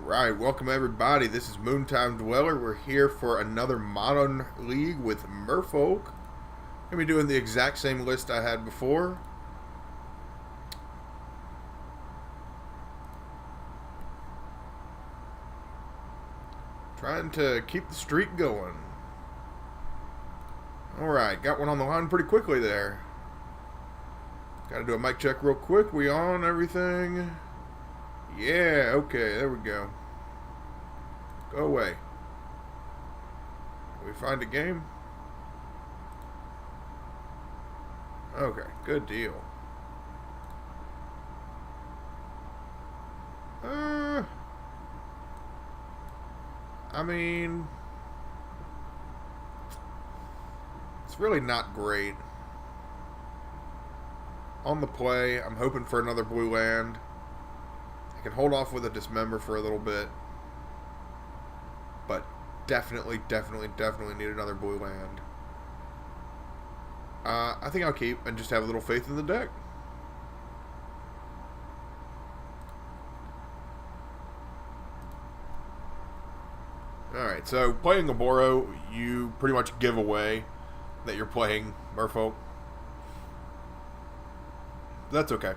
Alright, welcome everybody. This is Moontime Dweller. We're here for another Modern League with Merfolk. Gonna be doing the exact same list I had before. Trying to keep the streak going. Alright, got one on the line pretty quickly there. Gotta do a mic check real quick. We on everything? Yeah, okay, there we go. Go away. Can we find a game? Okay, good deal. I mean, it's really not great. On the play, I'm hoping for another blue land. I can hold off with a dismember for a little bit. But definitely need another blue land. I think I'll keep and just have a little faith in the deck. Alright, so playing Oboro, you pretty much give away that you're playing Merfolk. That's okay.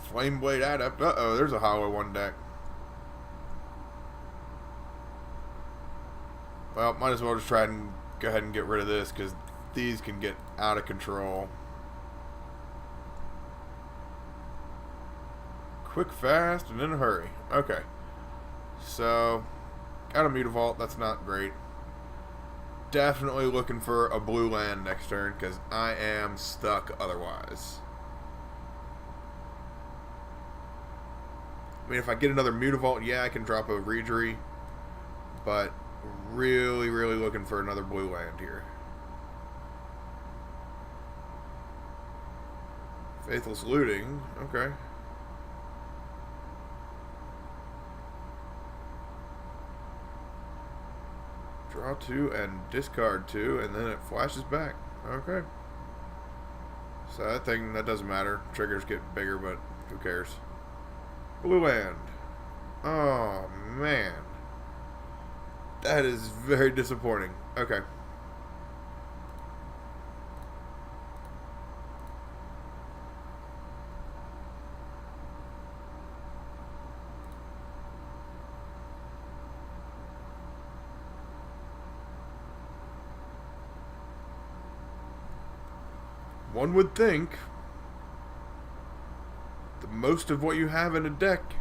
Flameblade Adept. Uh-oh, there's a Hollow 1 deck. Well, might as well just try and go ahead and get rid of this, because these can get out of control. Quick, fast, and in a hurry. Okay. So, got a Mutavault. That's not great. Definitely looking for a blue land next turn, because I am stuck otherwise. I mean, if I get another Mutavault, yeah, I can drop a Reejerey. But really looking for another blue land here. Faithless Looting. Okay. Draw 2 and discard 2, and then it flashes back. Okay. So that doesn't matter. Triggers get bigger, but who cares? Blue land. Oh, man. That is very disappointing. Okay. One would think the most of what you have in a deck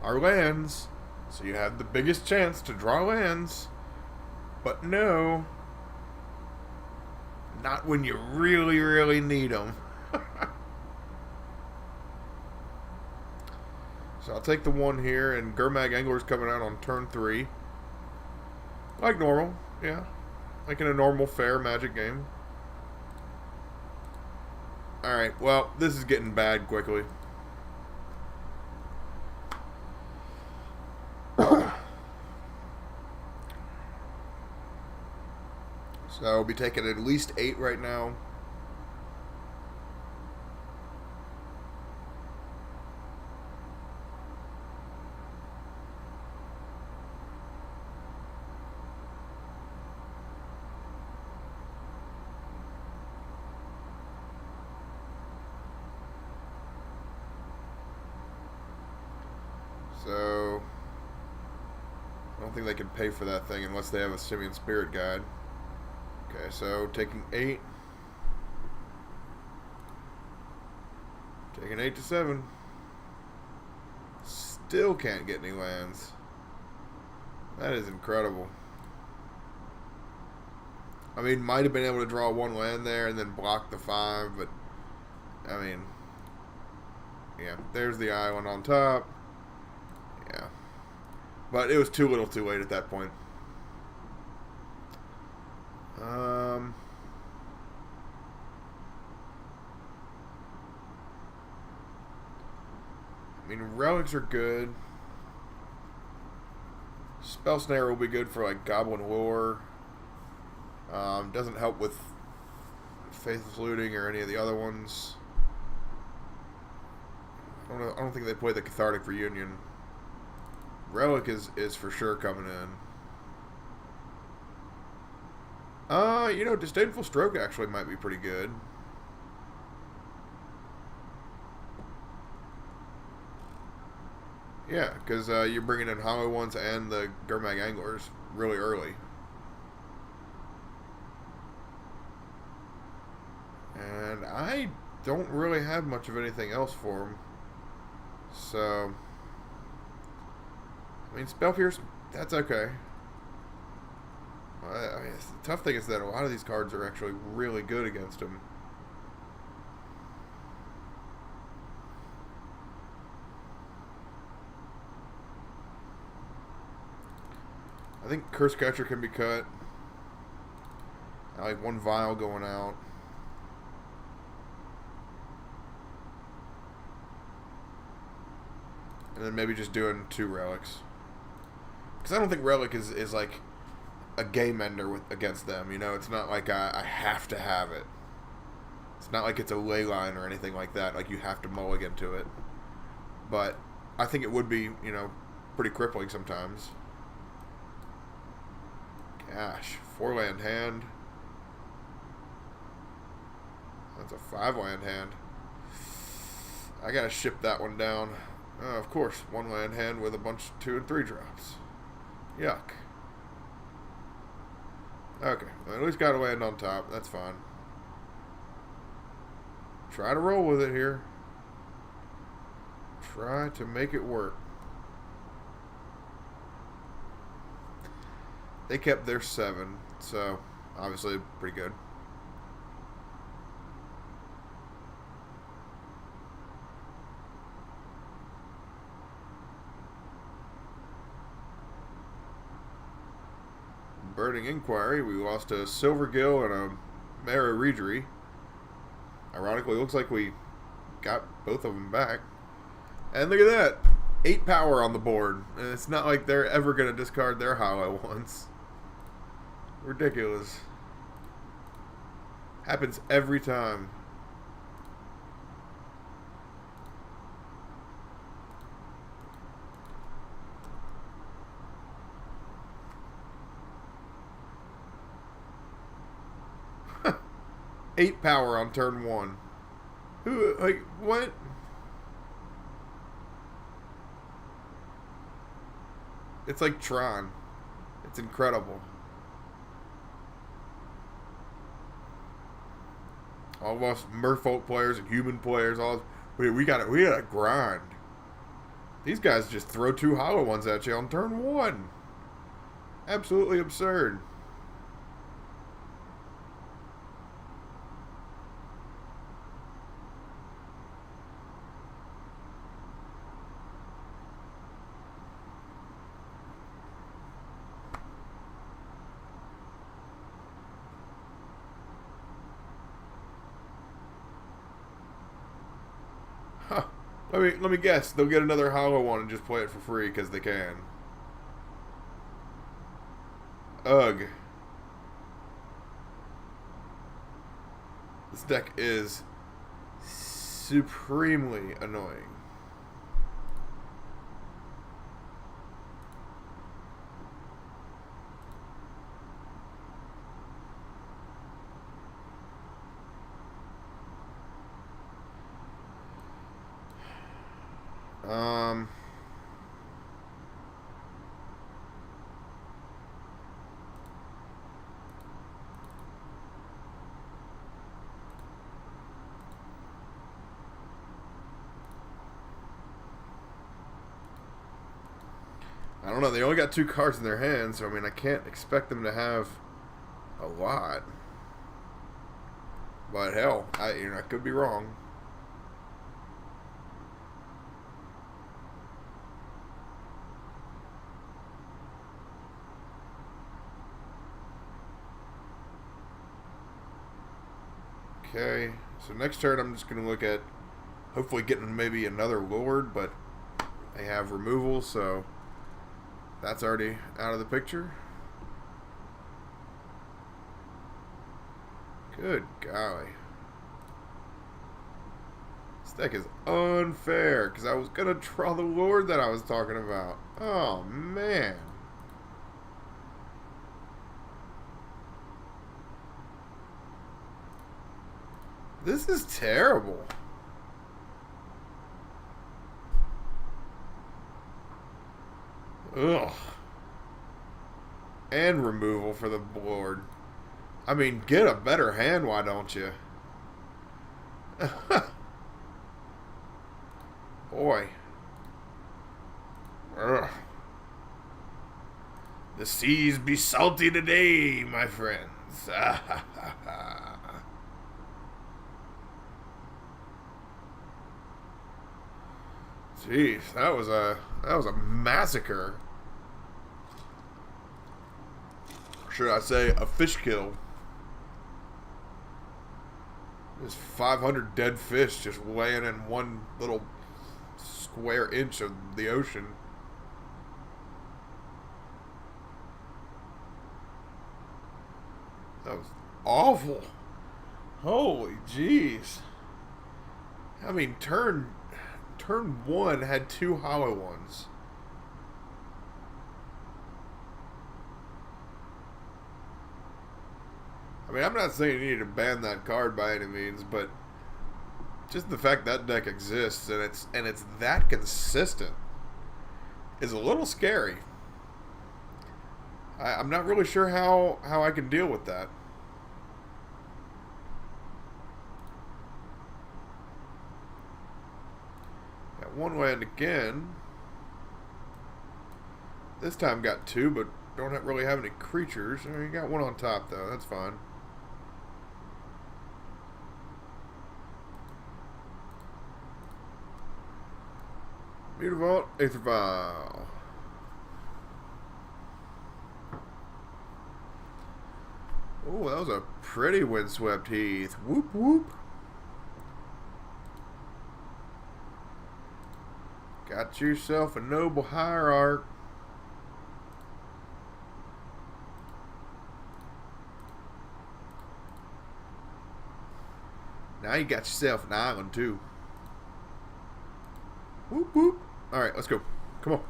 are lands, so you have the biggest chance to draw lands. But no. Not when you really need them. So I'll take the 1 here, and Gurmag Angler's coming out on turn 3. Like normal, yeah. Like in a normal, fair Magic game. Alright, well, this is getting bad quickly. So I'll be taking at least 8 right now. So I don't think they can pay for that thing unless they have a Simian Spirit Guide. Okay, so taking 8. Taking 8 to 7. Still can't get any lands. That is incredible. I mean, might have been able to draw 1 land there and then block the 5, but I mean, yeah, there's the island on top. Yeah. But it was too little too late at that point. I mean, relics are good. Spell Snare will be good for like Goblin Lore. Doesn't help with Faithless Looting or any of the other ones. I don't think they play the Cathartic Reunion. Relic is for sure coming in. You know, Disdainful Stroke actually might be pretty good. Yeah, because you're bringing in Hollow Ones and the Gurmag Anglers really early. And I don't really have much of anything else for them. So, I mean, Spell Pierce, that's okay. I mean, the tough thing is that a lot of these cards are actually really good against him. I think Curse Catcher can be cut. I like one Vial going out. And then maybe just doing 2 Relics. Because I don't think Relic is like a game ender against them. You know, it's not like I have to have it. It's not like it's a ley line or anything like that. Like you have to mulligan to it. But I think it would be, you know, pretty crippling sometimes. Gosh, 4-land hand. That's a 5-land hand. I gotta ship that one down. Of course, 1-land hand with a bunch of 2 and 3 drops. Yuck. Okay, well, at least got to land on top. That's fine. Try to roll with it here. Try to make it work. They kept their 7, so obviously pretty good. Burning Inquiry, we lost a Silvergill and a Mara Reejery. Ironically, looks like we got both of them back. And look at that! 8 power on the board. And it's not like they're ever going to discard their Hollow Ones. Ridiculous. Happens every time. Eight power on turn 1. Who, like, what? It's like Tron. It's incredible. All of us Merfolk players and human players, we gotta grind. These guys just throw 2 Hollow Ones at you on turn 1. Absolutely absurd. Huh. Let me guess. They'll get another Hollow One and just play it for free because they can. Ugh. This deck is supremely annoying. I don't know. They only got 2 cards in their hands, so I mean, I can't expect them to have a lot. But hell, I could be wrong. Okay, so next turn I'm just going to look at hopefully getting maybe another Lord, but they have removal, so that's already out of the picture. Good golly. This deck is unfair because I was going to draw the Lord that I was talking about. Oh, man. This is terrible. Ugh. And removal for the Lord. I mean, get a better hand, why don't you? Boy. Ugh. The seas be salty today, my friends. Jeez, that was a massacre. Should I say a fish kill? There's 500 dead fish just laying in one little square inch of the ocean. That was awful. Holy jeez. I mean, turn one had 2 hollow ones. I mean, I'm not saying you need to ban that card by any means, but just the fact that deck exists and it's that consistent is a little scary. I'm not really sure how I can deal with that. Got 1 land again. This time got 2, but don't really have any creatures. You got 1 on top though. That's fine. Mutavault, Aether Vial. Oh, that was a pretty Windswept Heath. Whoop whoop. Got yourself a noble hierarch. Now you got yourself an island too. Whoop whoop. Alright, let's go. Come on.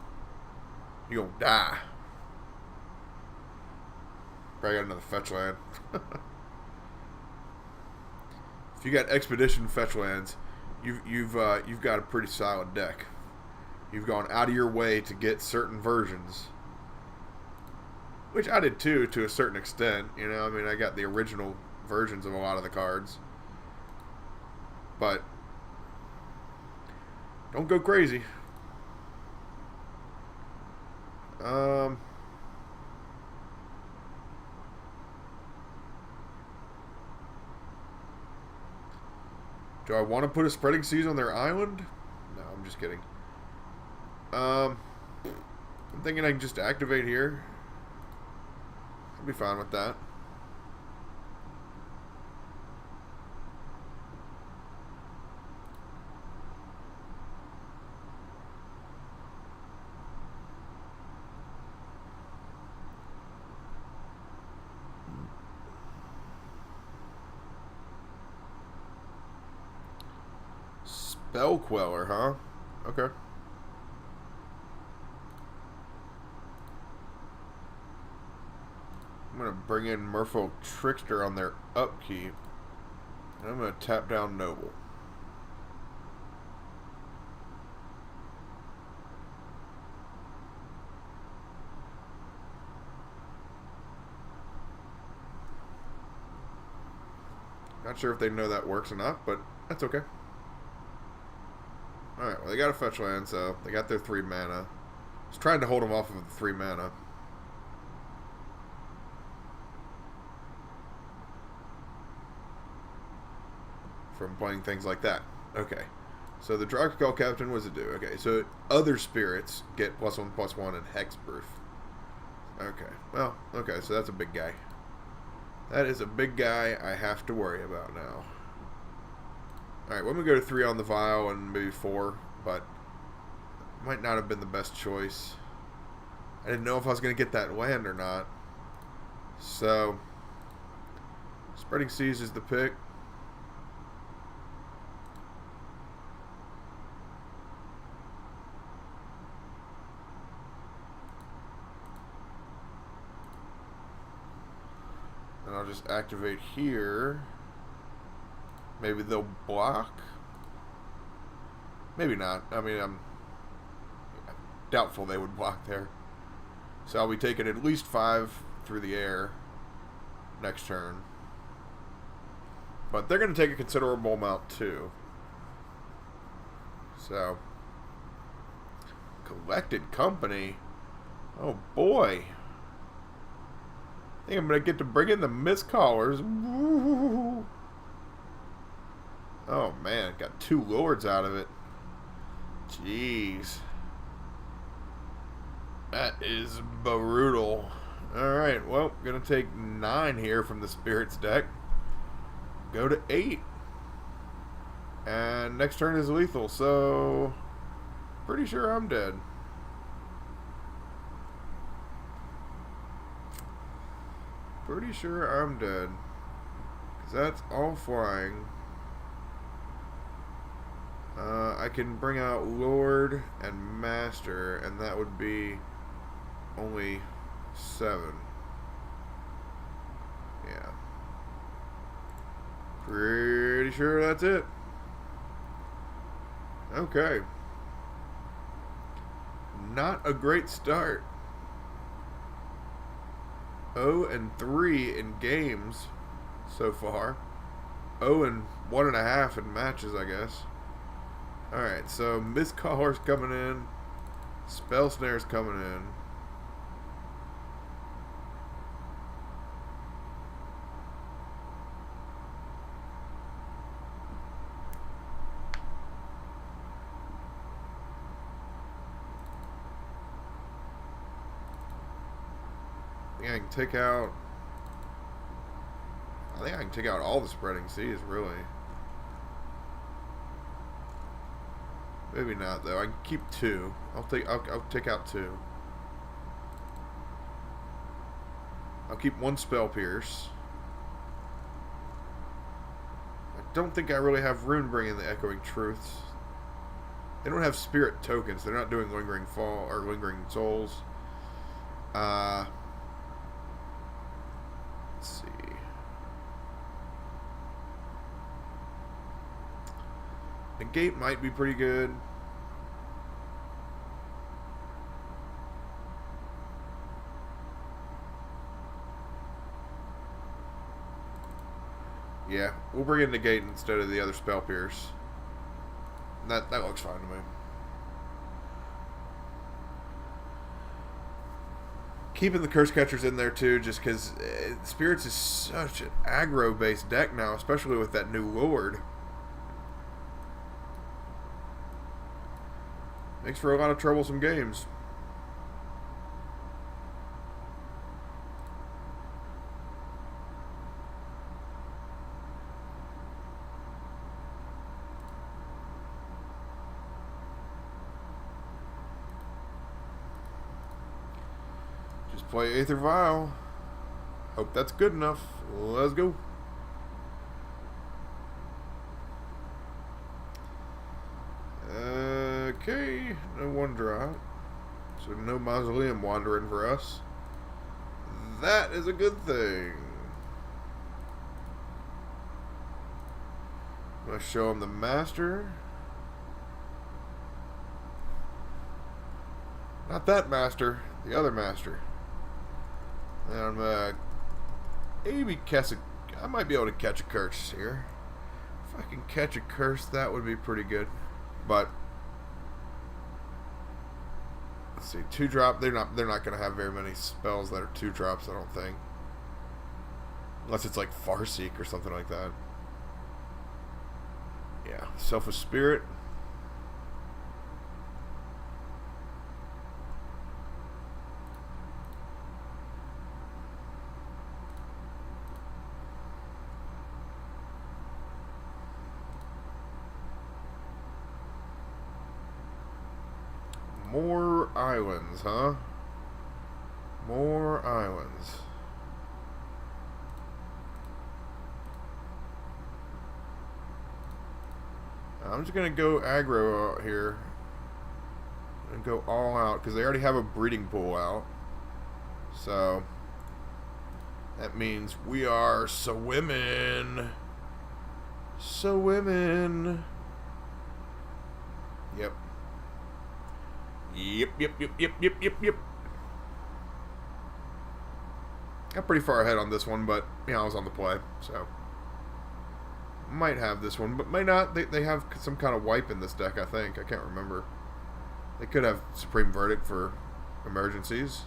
You gonna die. Probably got another fetch land. If you got expedition fetch lands, you've got a pretty solid deck. You've gone out of your way to get certain versions, which I did too, to a certain extent. You know, I mean, I got the original versions of a lot of the cards, but don't go crazy. Do I want to put a Spreading Seas on their island? No, I'm just kidding. I'm thinking I can just activate here. I'll be fine with that. Spell Queller, huh? Okay. I'm going to bring in Merfolk Trickster on their upkeep. And I'm going to tap down Noble. Not sure if they know that works or not, but that's okay. Alright, well, they got a fetch land, so they got their 3 mana. I was trying to hold them off of the 3 mana. From playing things like that. Okay. So the Drakakal Captain, what does it do? Okay, so other spirits get +1/+1 and hexproof. Okay, well, okay, so that's a big guy. That is a big guy I have to worry about now. Alright, we're going to go to 3 on the vial and maybe 4, but might not have been the best choice. I didn't know if I was going to get that land or not. So, Spreading Seas is the pick. And I'll just activate here. Maybe they'll block. Maybe not. I mean, I'm doubtful they would block there. So I'll be taking at least 5 through the air next turn. But they're going to take a considerable amount too. So, collected company. Oh boy. I think I'm going to get to bring in the Mistcallers. Woo. Oh man, got 2 lords out of it. Jeez. That is brutal. Alright, well, gonna take 9 here from the Spirits deck. Go to 8. And next turn is lethal, so pretty sure I'm dead. Pretty sure I'm dead. Because that's all flying. I can bring out Lord and Master, and that would be only 7. Yeah. Pretty sure that's it. Okay. Not a great start. 0-3 in games so far. 0-1.5 in matches, I guess. Alright, so Mistcaller's coming in. Spell Snare's coming in. I can take out... I think I can take out all the Spreading Seas, really. Maybe not, though. I can keep 2. I'll take out 2. I'll keep 1 Spell Pierce. I don't think I really have Rune bringing the Echoing Truths. They don't have Spirit tokens. They're not doing Lingering Fall or Lingering Souls. Let's see. Negate might be pretty good. Yeah, we'll bring in Negate instead of the other Spell Pierce. That looks fine to me. Keeping the Curse Catchers in there too, just because Spirits is such an aggro-based deck now, especially with that new Lord. Makes for a lot of troublesome games. Just play Aether Vial. Hope that's good enough. Let's go. Okay, no 1-drop. So no Mausoleum Wandering for us. That is a good thing. I'm going to show him the Master. Not that Master, the other Master. And maybe catch a... I might be able to catch a curse here. If I can catch a curse, that would be pretty good. But... let's see, 2-drop. They're not going to have very many spells that are 2-drops, I don't think. Unless it's like Farseek or something like that. Yeah, Selfish Spirit. More islands, huh? More islands. I'm just going to go aggro out here. And go all out, because they already have a breeding pool out. So, That means we are swimming. Swimming. Yep. Yep. Got pretty far ahead on this one, but, you know, I was on the play, so. Might have this one, but might not. They have some kind of wipe in this deck, I think. I can't remember. They could have Supreme Verdict for emergencies.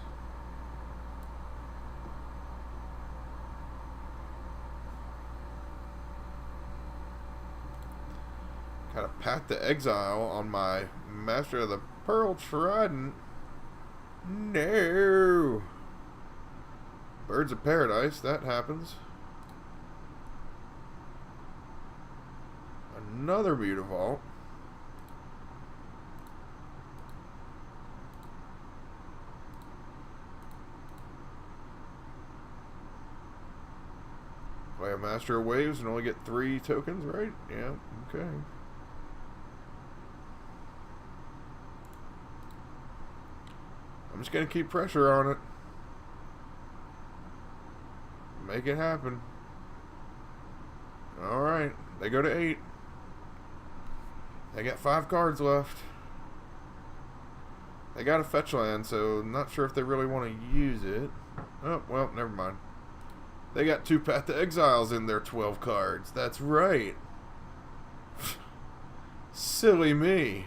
Got a Path to Exile on my Master of the Pearl Trident. No. Birds of Paradise, that happens. Another Mutavault. Play a Master of Waves and only get 3 tokens, right? Yeah, okay. I'm just going to keep pressure on it. Make it happen. Alright, they go to 8. They got 5 cards left. They got a fetch land, so not sure if they really want to use it. Oh, well, never mind. They got 2 Path to Exiles in their 12 cards. That's right. Silly me.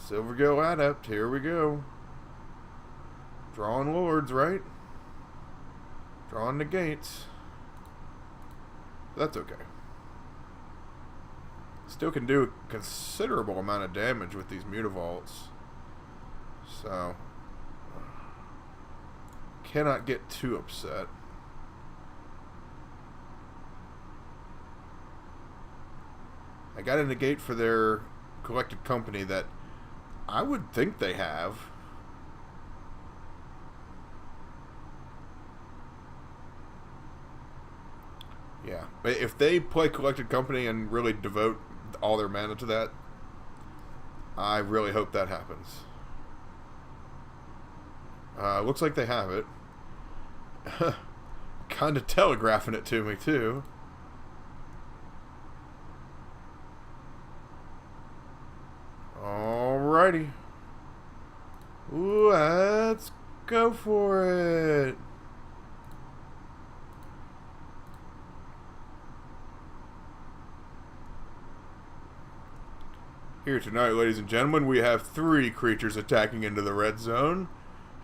Silvergill Adept, here we go. Drawing Lords, right? Drawing Negates. That's okay. Still can do a considerable amount of damage with these Mutavaults. So, cannot get too upset. I got a Negate for their Collected Company that I would think they have. Yeah. But if they play Collected Company and really devote all their mana to that, I really hope that happens. Looks like they have it. Kind of telegraphing it to me, too. Alrighty. Let's go for it. Here tonight, ladies and gentlemen, we have 3 creatures attacking into the red zone.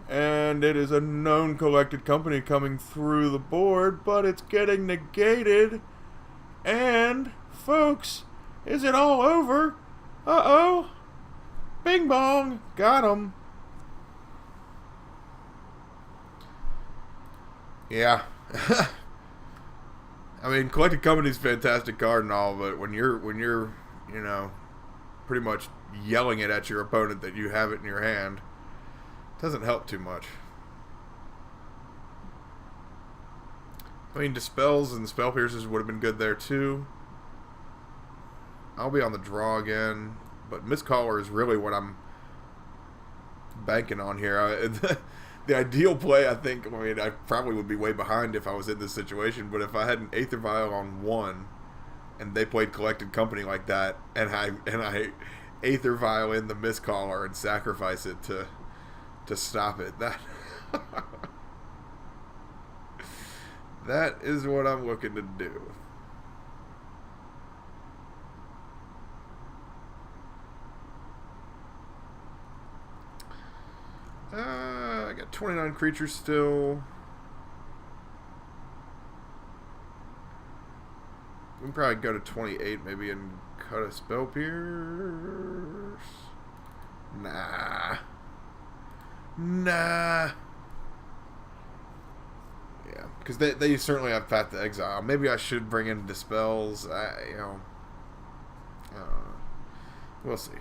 And it is a known Collected Company coming through the board, but it's getting negated. And, folks, is it all over? Uh-oh. Bing bong. Got him. Yeah. I mean, Collected Company's a fantastic card and all, but when you're, you know, pretty much yelling it at your opponent that you have it in your hand, it doesn't help too much. I mean, Dispels and Spell Piercers would have been good there too. I'll be on the draw again. But Mistcaller is really what I'm banking on here. The ideal play, I think, I mean, I probably would be way behind if I was in this situation, but if I had an Aether Vial on 1, and they played Collected Company like that, and I Aether Vial in the Mistcaller and sacrifice it to stop it, that is what I'm looking to do. I got 29 creatures still. We can probably go to 28 maybe and cut a Spell Pierce. Nah. Yeah, because they certainly have Path to Exile. Maybe I should bring in Dispels. We'll see.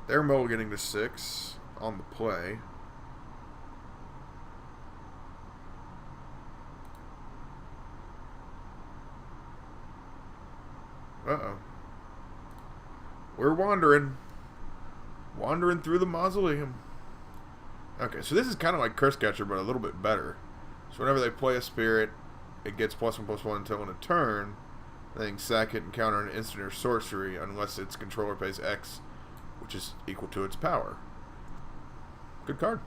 They're mulliganing to 6 on the play. Uh-oh. We're wandering. Wandering through the mausoleum. Okay, so this is kind of like Curse Catcher, but a little bit better. So whenever they play a spirit, it gets +1/+1 until in a turn. They can sack it and counter an instant or sorcery unless its controller pays X, which is equal to its power. Good card.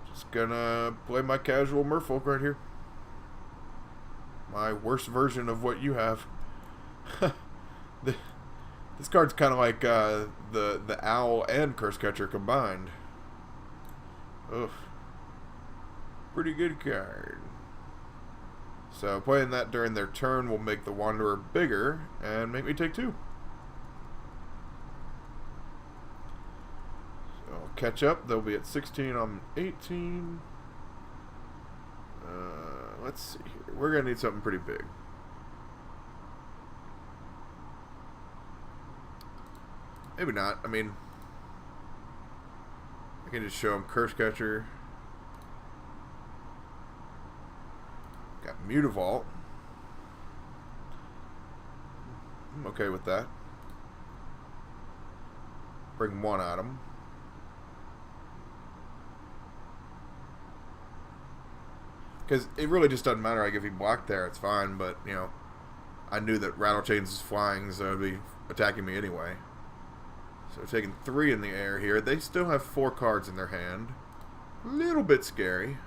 Just gonna play my casual Merfolk right here. My worst version of what you have. This card's kind of like the Owl and Curse Catcher combined. Ugh. Pretty good card. So playing that during their turn will make the Wanderer bigger and make me take 2. So I'll catch up. They'll be at 16. I'm 18. Let's see here. We're going to need something pretty big. Maybe not. I mean, I can just show them Curse Catcher. Got Mutavault. I'm okay with that. Bring 1 at them. Because it really just doesn't matter. Like, if he blocked there, it's fine. But, you know, I knew that Rattlechains is flying, so it would be attacking me anyway. So taking 3 in the air here. They still have 4 cards in their hand. A little bit scary.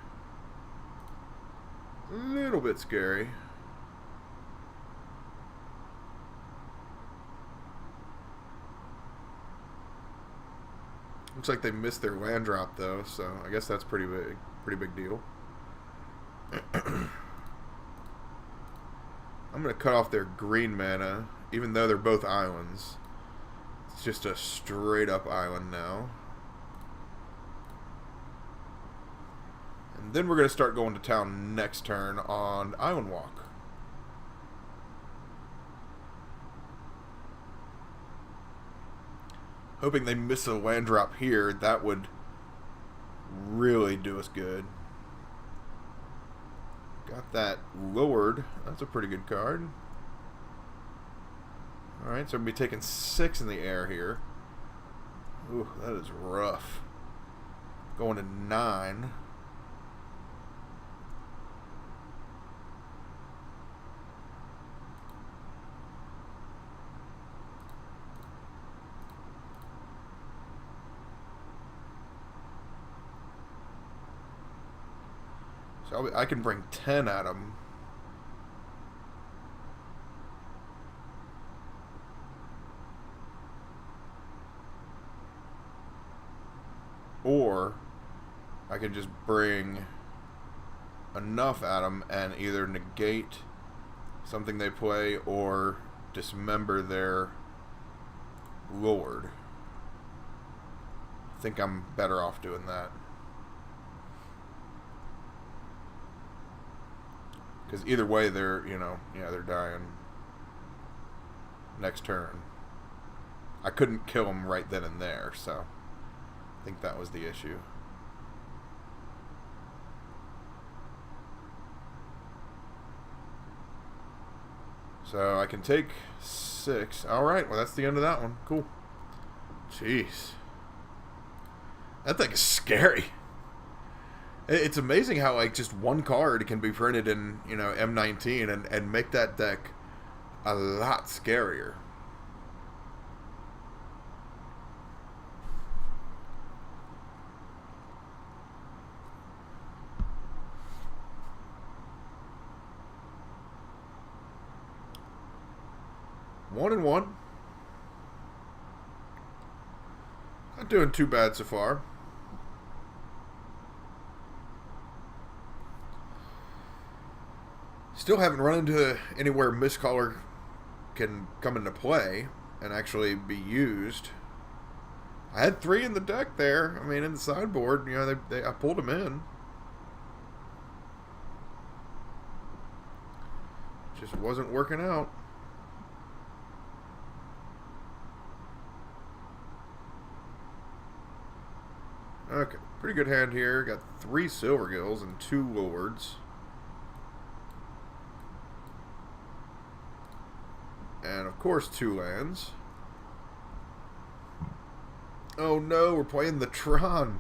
A little bit scary. Looks like they missed their land drop though, so I guess that's pretty big deal. I'm gonna cut off their green mana, even though they're both islands. It's just a straight up island now. And then we're going to start going to town next turn on Island Walk. Hoping they miss a land drop here. That would really do us good. Got that lowered. That's a pretty good card. Alright, so we're going to be taking 6 in the air here. Ooh, that is rough. Going to 9. So I can bring 10 at him. Or I can just bring enough at them and either negate something they play or dismember their Lord. I think I'm better off doing that. Because either way, they're, you know, yeah, they're dying next turn. I couldn't kill them right then and there, so I think that was the issue. So I can take 6. Alright, well that's the end of that one. Cool. Jeez. That thing is scary. It's amazing how, like, just one card can be printed in, you know, M19 and make that deck a lot scarier. One and one. Not doing too bad so far. Still haven't run into anywhere Mistcaller can come into play and actually be used. I had 3 in the deck there. I mean, in the sideboard, you know, I pulled them in. Just wasn't working out. Okay, pretty good hand here. Got 3 silver gills and 2 lords. And of course 2 lands. Oh no, we're playing the Tron.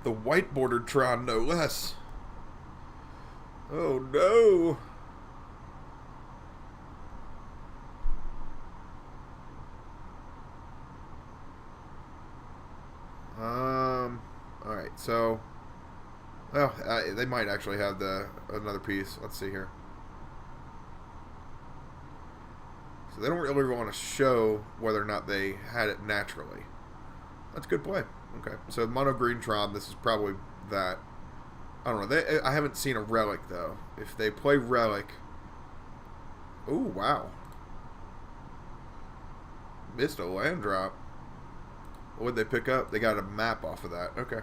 The white bordered Tron, no less. Oh no. Alright, so well, they might actually have another piece. Let's see here. So they don't really want to show whether or not they had it naturally. That's good play. Okay, so mono green Tron, this is probably that. I don't know. I haven't seen a relic though. If they play relic, ooh wow, missed a land drop. What would they pick up? They got a map off of that. Okay.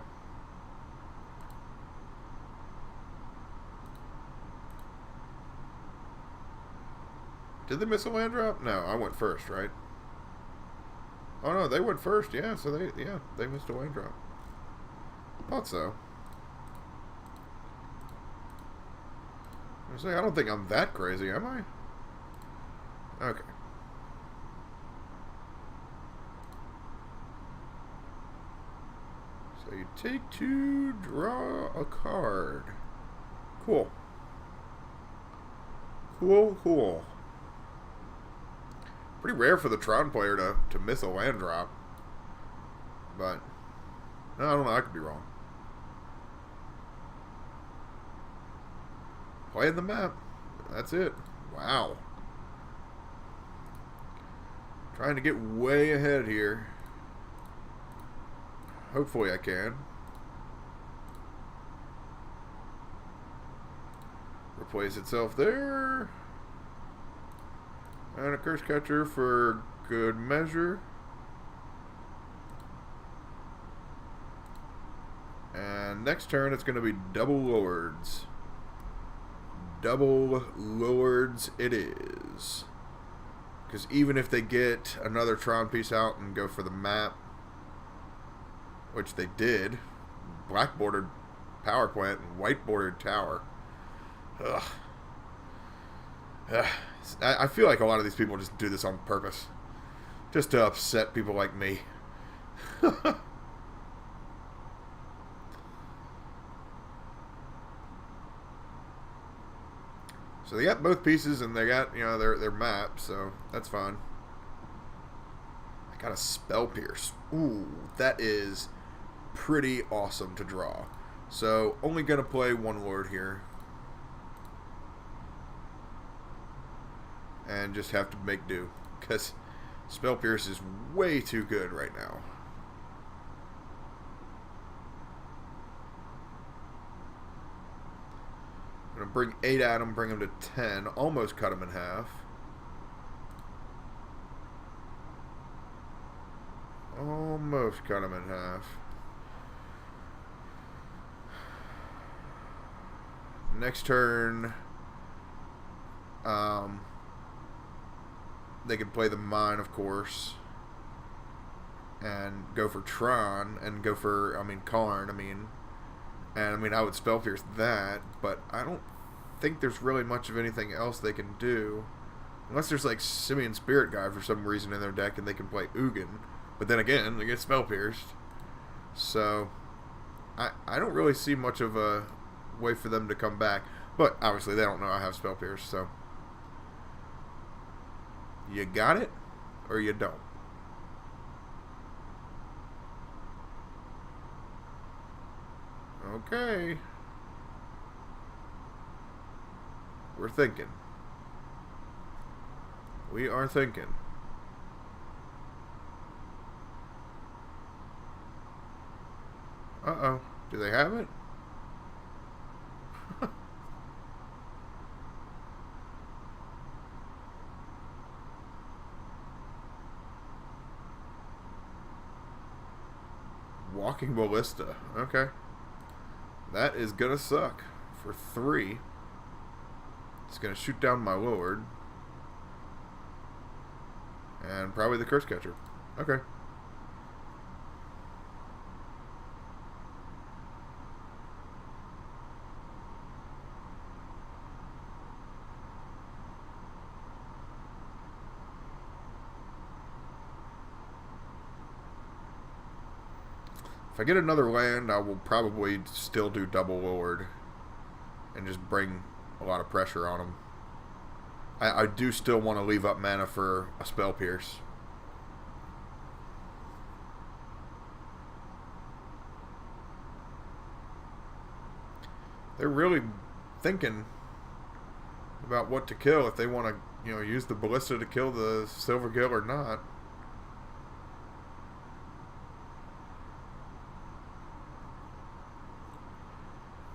Did they miss a land drop? No, I went first, right? Oh no, they went first. Yeah, so they missed a land drop. Thought so. I don't think I'm that crazy, am I? Okay. So you take 2, draw a card. Cool. Cool. Pretty rare for the Tron player to miss a land drop. But, no, I don't know. I could be wrong. Playing the map. That's it. Wow. Trying to get way ahead here. Hopefully I can. Replace itself there. And a curse catcher for good measure. And next turn it's going to be double lords. Double lords it is. Because even if they get another Tron piece out and go for the map, which they did, black bordered power plant and white bordered tower. Ugh. I feel like a lot of these people just do this on purpose. Just to upset people like me. So they got both pieces and they got, you know, their map, so that's fine. I got a Spell Pierce. Ooh, that is pretty awesome to draw. So only gonna play 1 lord here. And just have to make do, because Spell Pierce is way too good right now. I'm going to bring 8 at him, bring him to 10, almost cut him in half. Almost cut him in half. Next turn, they could play the mine, of course, and go for Tron, and go for, Karn, and I would Spell Pierce that, but I don't think there's really much of anything else they can do, unless there's like Simian Spirit Guide for some reason in their deck, and they can play Ugin, but then again, they get Spell Pierced, so I don't really see much of a way for them to come back, but obviously they don't know I have Spell Pierce, so you got it, or you don't. Okay. We're thinking. We are thinking. Uh-oh. Do they have it? Walking Ballista. Okay. That is gonna suck for 3. It's going to shoot down my Lord. And probably the Curse Catcher. Okay. If I get another land, I will probably still do double Lord and just bring a lot of pressure on him. I do still want to leave up mana for a Spell Pierce. They're really thinking about what to kill, if they want to, use the Ballista to kill the Silvergill or not.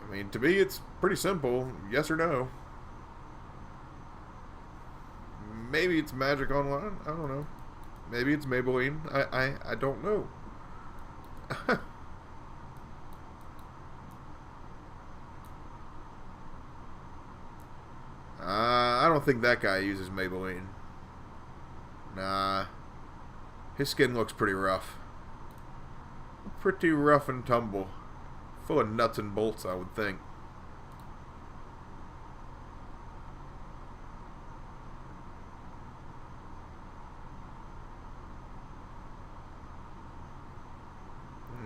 I mean, to me, it's pretty simple. Yes or no. Maybe it's Magic Online. I don't know. Maybe it's Maybelline. I don't know. I don't think that guy uses Maybelline. Nah. His skin looks pretty rough. Pretty rough and tumble. Full of nuts and bolts, I would think.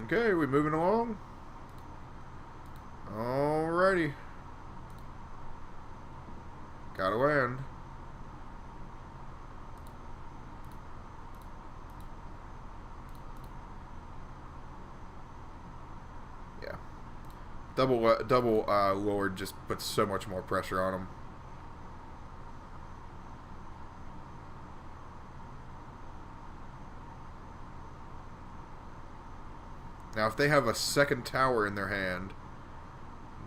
Okay, we moving along? Alrighty. Gotta land. Yeah. Double Lord just puts so much more pressure on him. Now, if they have a second tower in their hand,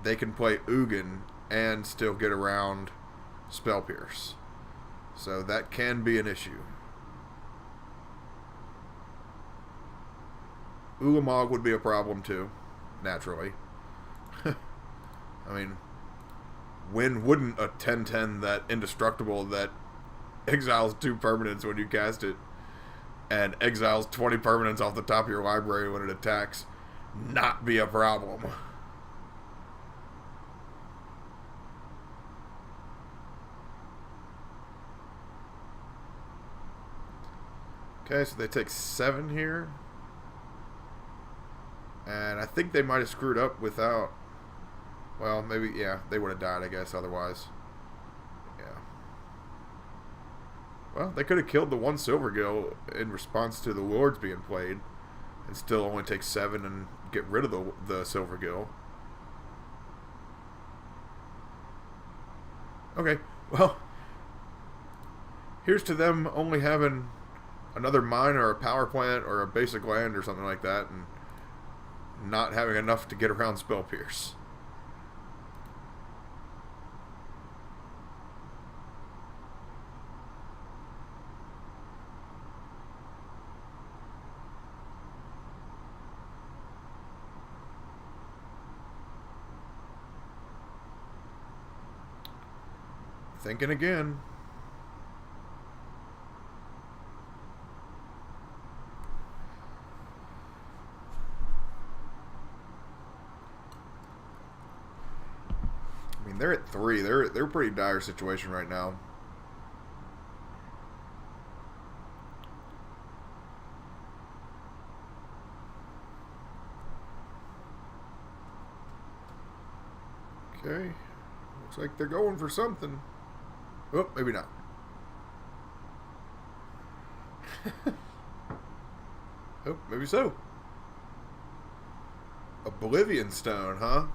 they can play Ugin and still get around Spell Pierce. So that can be an issue. Ulamog would be a problem too, naturally. I mean, when wouldn't a 10/10 that indestructible that exiles 2 permanents when you cast it and exiles 20 permanents off the top of your library when it attacks not be a problem? Okay, so they take 7 here. And I think they might have screwed up without... Well, maybe, yeah, they would have died, I guess, otherwise. Yeah. Well, they could have killed the 1 Silvergill in response to the Lords being played and still only take 7 and get rid of the Silvergill. Okay, well, here's to them only having another mine or a power plant or a basic land or something like that and not having enough to get around Spell Pierce. Thinking again. I mean, they're at 3. They're a pretty dire situation right now. Okay. Looks like they're going for something. Oh, maybe not. Oh, maybe so. Oblivion Stone, huh?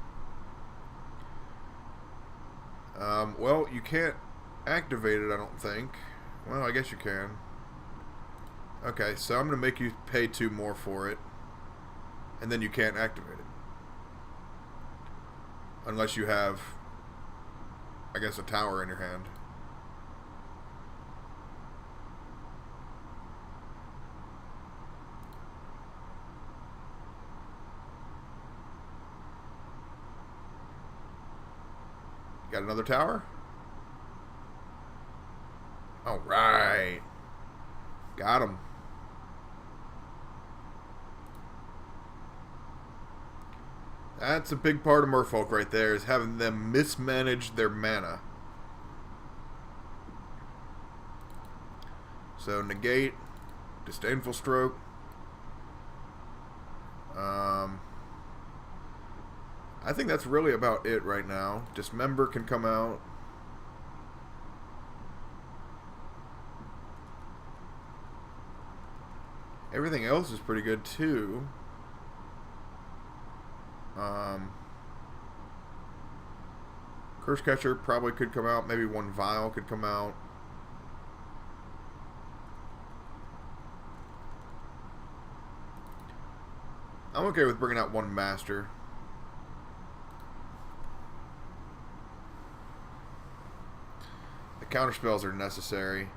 Well, you can't activate it, I don't think. Well, I guess you can. Okay, so I'm going to make you pay 2 more for it. And then you can't activate it. Unless you have, I guess, a tower in your hand. Got another tower? Alright. Got him. That's a big part of Merfolk right there, is having them mismanage their mana. So negate, disdainful stroke. I think that's really about it right now. Dismember can come out. Everything else is pretty good too. Curse Catcher probably could come out. Maybe one Vial could come out. I'm okay with bringing out one Master. The counter spells are necessary.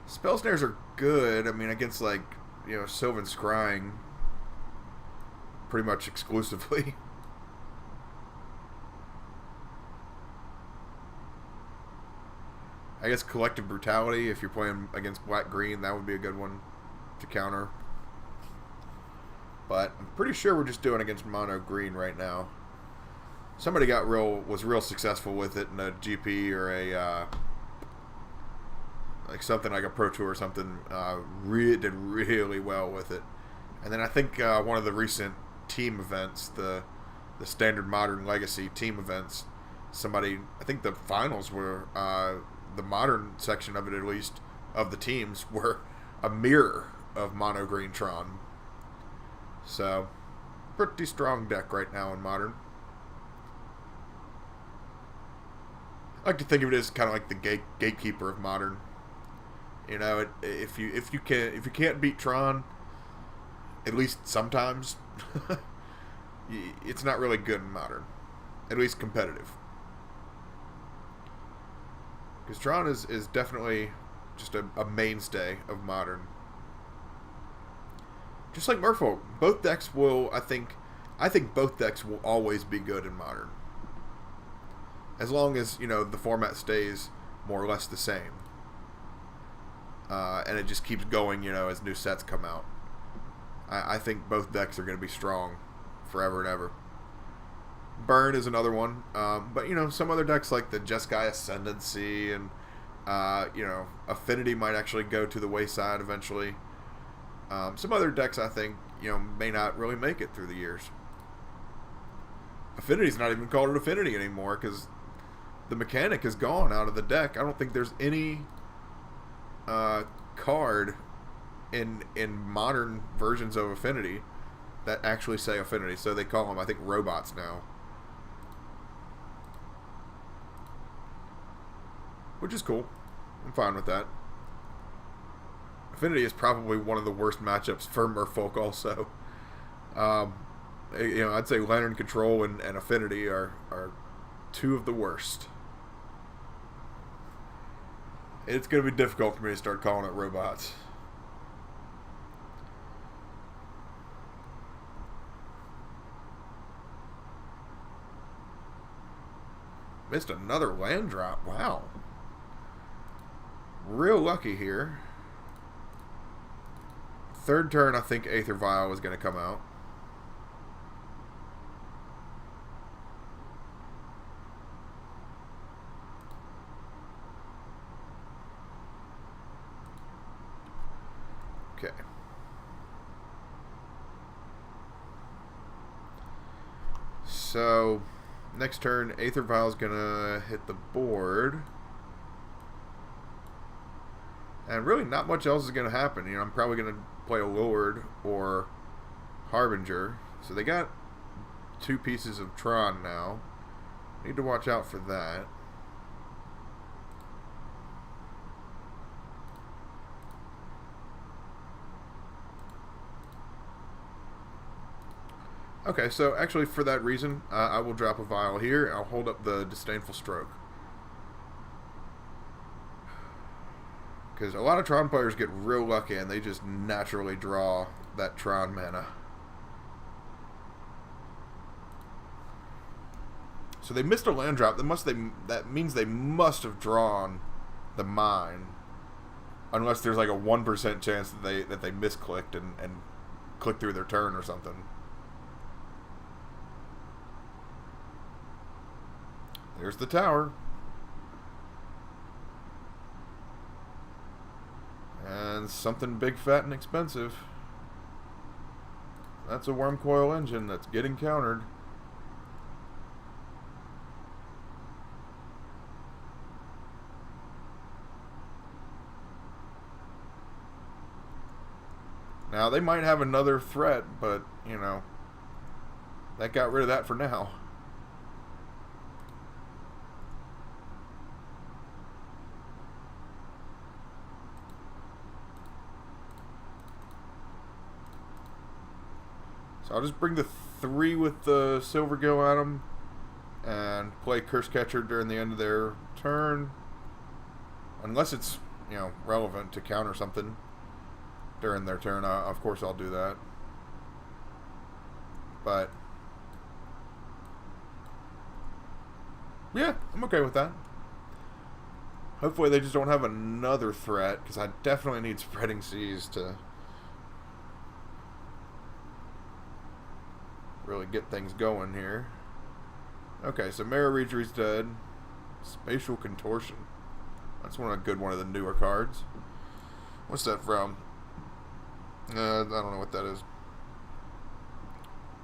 Spell snares are good. I mean, against, like, you know, Sylvan Scrying pretty much exclusively. I guess Collective Brutality, if you're playing against black-green, that would be a good one to counter. But I'm pretty sure we're just doing against mono-green right now. Somebody was real successful with it in a GP or a like something like a Pro Tour or something. Did really well with it. And then I think one of the recent team events, the standard Modern Legacy team events, I think the finals were, the modern section of it at least, of the teams, were a mirror of mono green Tron. So, pretty strong deck right now in Modern. I like to think of it as kind of like the gatekeeper of Modern. You know, if you can't beat Tron, at least sometimes, it's not really good in Modern. At least competitive. Because Tron is definitely just a mainstay of Modern. Just like Merfolk, both decks will, I think both decks will always be good in Modern. As long as, you know, the format stays more or less the same. And it just keeps going, you know, as new sets come out. I think both decks are going to be strong forever and ever. Burn is another one. But, you know, some other decks like the Jeskai Ascendancy and, you know, Affinity might actually go to the wayside eventually. Some other decks, I think, you know, may not really make it through the years. Affinity's not even called an Affinity anymore because the mechanic is gone out of the deck. I don't think there's any card in modern versions of Affinity that actually say Affinity. So they call them, I think, robots now. Which is cool. I'm fine with that. Affinity is probably one of the worst matchups for Merfolk also. You know, I'd say Lantern Control and Affinity are two of the worst. It's going to be difficult for me to start calling it robots. Missed another land drop. Wow. Real lucky here. Third turn, I think Aether Vial is going to come out. Okay. So, next turn, Aether Vial is going to hit the board. And really not much else is going to happen. You know, I'm probably going to play a Lord or Harbinger. So they got two pieces of Tron now. Need to watch out for that. Okay, so actually for that reason, I will drop a Vial here. I'll hold up the Disdainful Stroke. Because a lot of Tron players get real lucky and they just naturally draw that Tron mana. So they missed a land drop. That means they must have drawn the mine, unless there's like a 1% chance that they misclicked and clicked through their turn or something. There's the tower. And something big, fat, and expensive. That's a worm coil engine that's getting countered. Now, they might have another threat, but, you know, that got rid of that for now. So I'll just bring the 3 with the Silver Gill at them and play Curse Catcher during the end of their turn. Unless it's, you know, relevant to counter something during their turn, of course I'll do that. But yeah, I'm okay with that. Hopefully they just don't have another threat, because I definitely need Spreading Seas to really get things going here. Okay, so Mara Reedry's dead. Spatial Contortion. That's one of the newer cards. What's that from? I don't know what that is.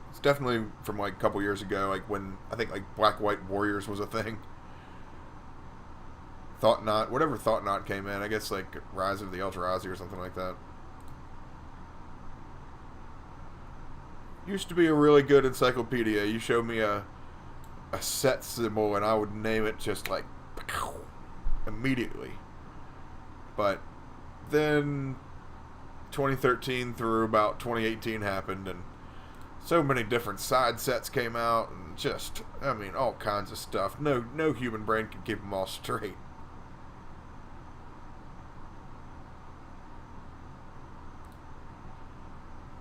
It's definitely from like a couple years ago, like when I think like Black White Warriors was a thing. Thought Knot, whatever Thought Knot came in, I guess like Rise of the Eldrazi or something like that. Used to be a really good encyclopedia. You showed me a set symbol and I would name it just like immediately. But then 2013 through about 2018 happened, and so many different side sets came out, and just, I mean, all kinds of stuff. No human brain can keep them all straight.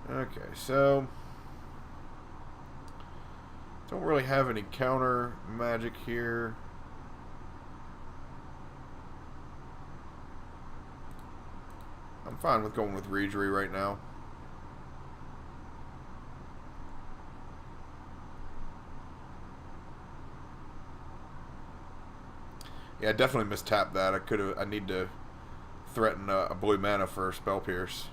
Okay, so don't really have any counter magic here. I'm fine with going with Reedry right now. Yeah, I definitely mistapped that. I need to threaten a blue mana for Spell Pierce.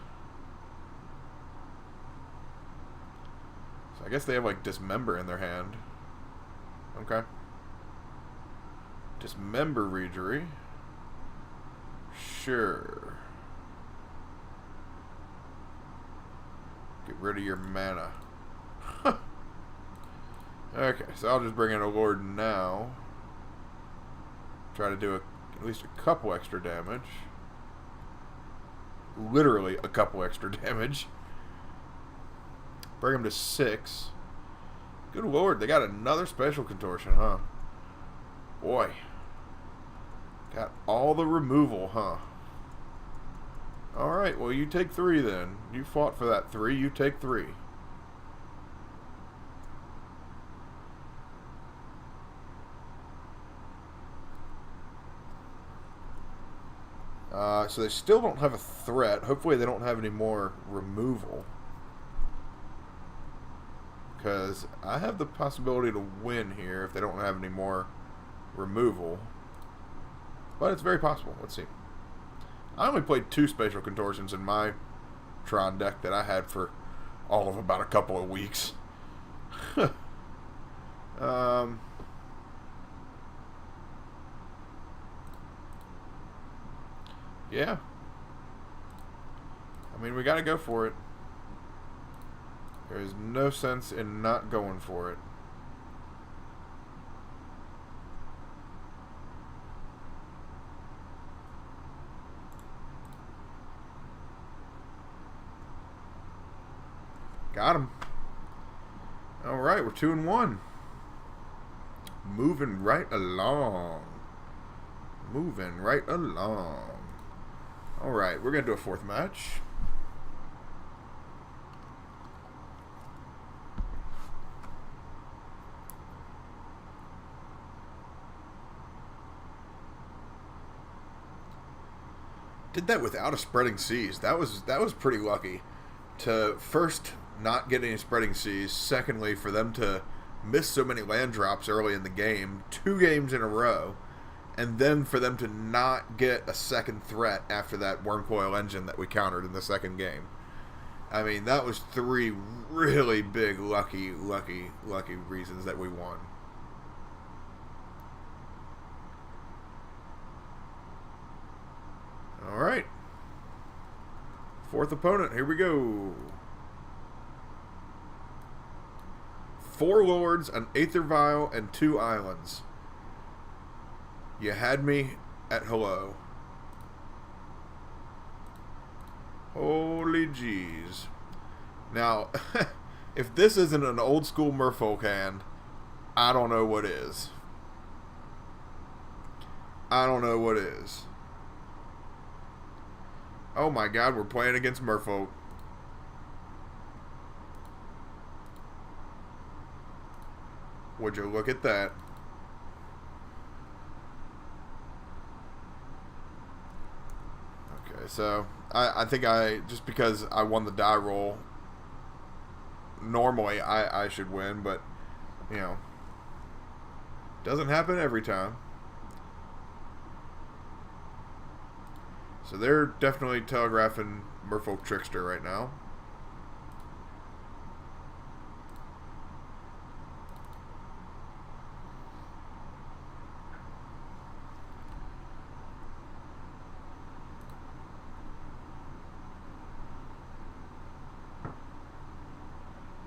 So I guess they have like Dismember in their hand. Okay. Dismember Reedry. Sure. Get rid of your mana. Okay, so I'll just bring in a Lord now. Try to do at least a couple extra damage. Literally a couple extra damage. Bring him to 6. Good Lord, they got another Spatial Contortion, huh? Boy. Got all the removal, huh? Alright, well you take 3 then. You fought for that 3, you take 3. So they still don't have a threat. Hopefully they don't have any more removal. Because I have the possibility to win here if they don't have any more removal. But it's very possible. Let's see. I only played 2 Spatial Contortions in my Tron deck that I had for all of about a couple of weeks. Yeah. I mean, we gotta go for it. There is no sense in not going for it. Got him. Alright, we're 2-1. Moving right along. Moving right along. Alright, we're going to do a 4th match. Did that without a spreading seas. That was pretty lucky. To first not get any spreading seas. Secondly, for them to miss so many land drops early in the game, 2 games in a row, and then for them to not get a second threat after that worm coil engine that we countered in the second game. I mean, that was 3 really big lucky reasons that we won. Alright. 4th opponent, here we go. 4 lords, an Aether Vial, and 2 islands. You had me at hello. Holy jeez. Now, if this isn't an old school Merfolk hand, I don't know what is. I don't know what is. Oh my god, we're playing against Merfolk. Would you look at that? Okay, so I think just because I won the die roll, normally I should win, but you know, doesn't happen every time. So they're definitely telegraphing Merfolk Trickster right now.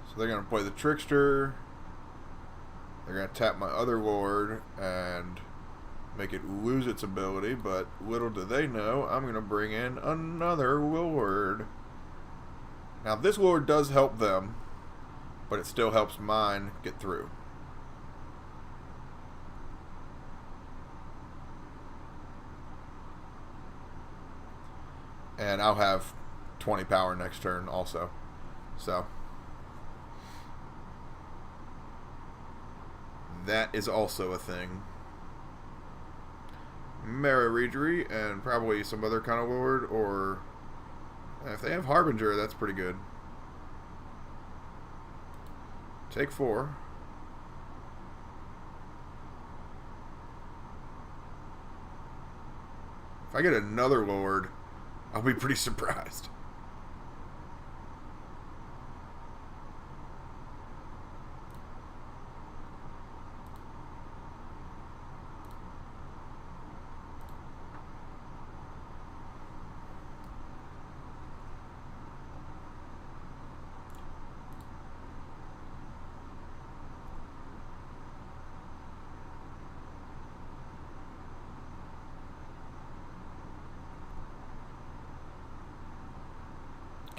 So they're going to play the Trickster. They're going to tap my other Lord and make it lose its ability, but little do they know, I'm going to bring in another Lord. Now this Lord does help them, but it still helps mine get through. And I'll have 20 power next turn also. So that is also a thing. Mara Regery and probably some other kind of Lord, or if they have Harbinger, that's pretty good. Take 4. If I get another Lord, I'll be pretty surprised.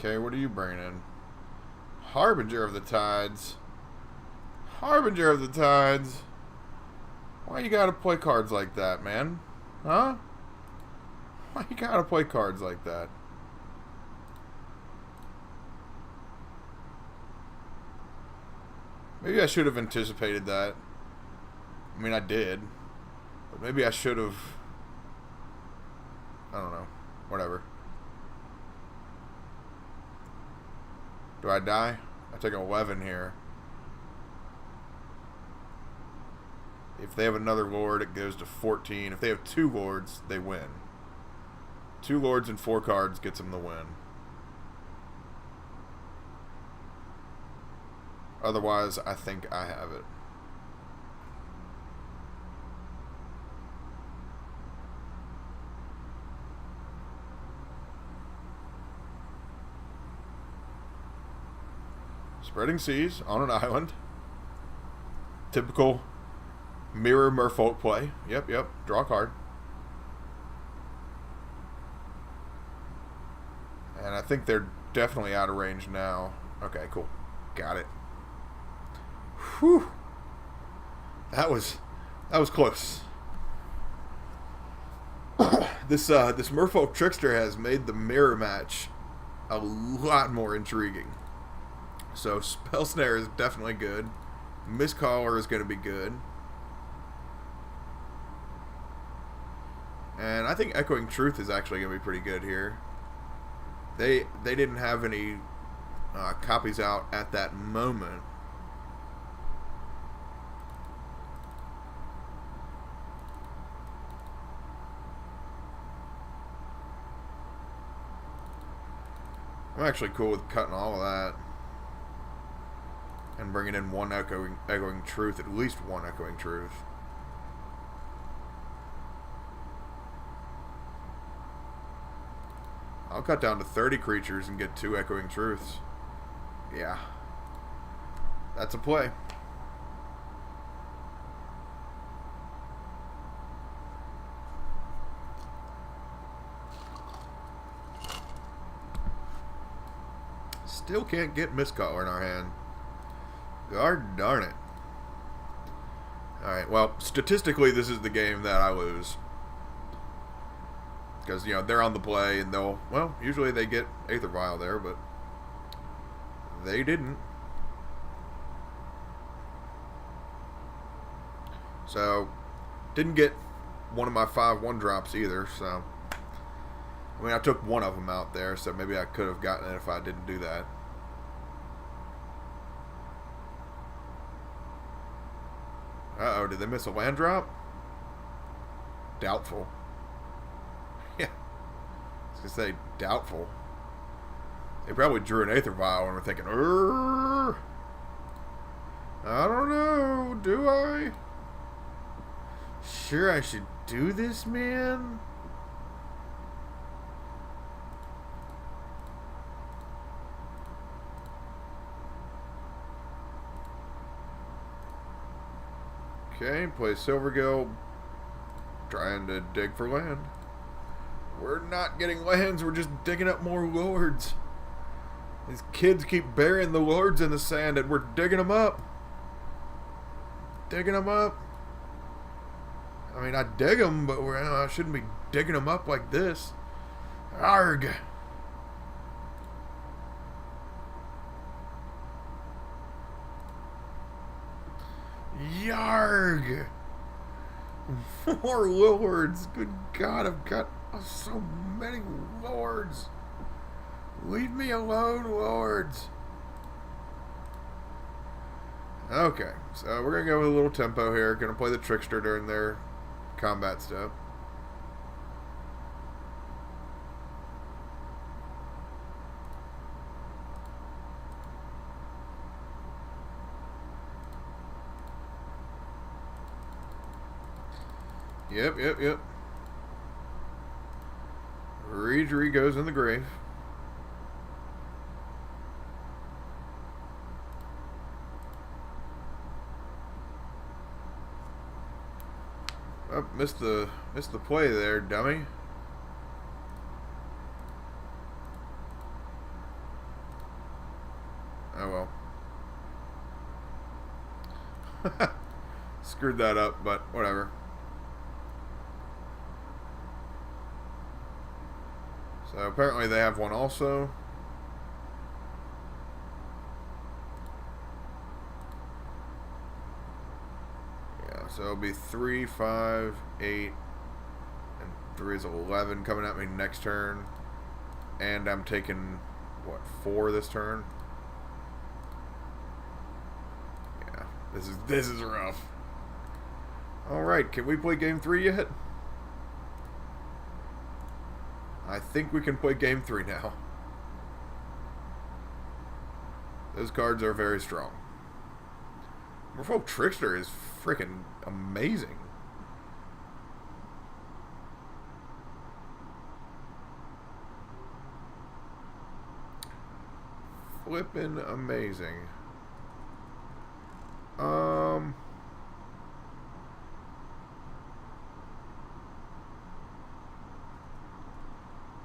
Okay, what are you bringing? Harbinger of the Tides. Harbinger of the Tides. Why you gotta play cards like that, man? Huh? Why you gotta play cards like that? Maybe I should have anticipated that. I mean, I did. But maybe I should have... I don't know. Whatever. Do I die? I take 11 here. If they have another Lord, it goes to 14. If they have 2 Lords, they win. 2 Lords and 4 cards gets them the win. Otherwise, I think I have it. Spreading Seas on an island. Typical mirror Merfolk play. Yep. Draw a card. And I think they're definitely out of range now. Okay, cool. Got it. Whew. That was close. This Merfolk Trickster has made the mirror match a lot more intriguing. So Spell Snare is definitely good. Mistcaller is going to be good. And I think Echoing Truth is actually going to be pretty good here. They didn't have any copies out at that moment. I'm actually cool with cutting all of that and bringing in one echoing truth, at least one Echoing Truth. I'll cut down to 30 creatures and get 2 Echoing Truths. Yeah. That's a play. Still can't get Mistcaller in our hand. God darn it. Alright, well, statistically, this is the game that I lose. Because, you know, they're on the play and they'll, well, usually they get Aether Vial there, but they didn't. So, didn't get one of my 5 1-drops either, so. I mean, I took one of them out there, so maybe I could have gotten it if I didn't do that. Uh-oh, did they miss a land drop? Doubtful. Yeah. I was going to say, doubtful. They probably drew an Aether Vial and were thinking, I don't know, do I? Sure I should do this, man? Okay, play Silvergill, trying to dig for land. We're not getting lands, we're just digging up more lords. These kids keep burying the lords in the sand and we're digging them up. Digging them up. I mean, I dig them, but I shouldn't be digging them up like this. Arg. Yarg! More lords! Good God, I've got so many lords! Leave me alone, lords! Okay, so we're gonna go with a little tempo here. Gonna play the Trickster during their combat step. Yep. Reedry goes in the grave. Oh, missed the play there, dummy. Oh well. Screwed that up, but whatever. So apparently they have one also. Yeah, so it'll be 3, 5, 8, and 3 is 11 coming at me next turn. And I'm taking, what, 4 this turn? Yeah, this is rough. Alright, can we play game 3 yet? I think we can play game 3 now. Those cards are very strong. Merfolk Trickster is freaking amazing. Flippin' amazing.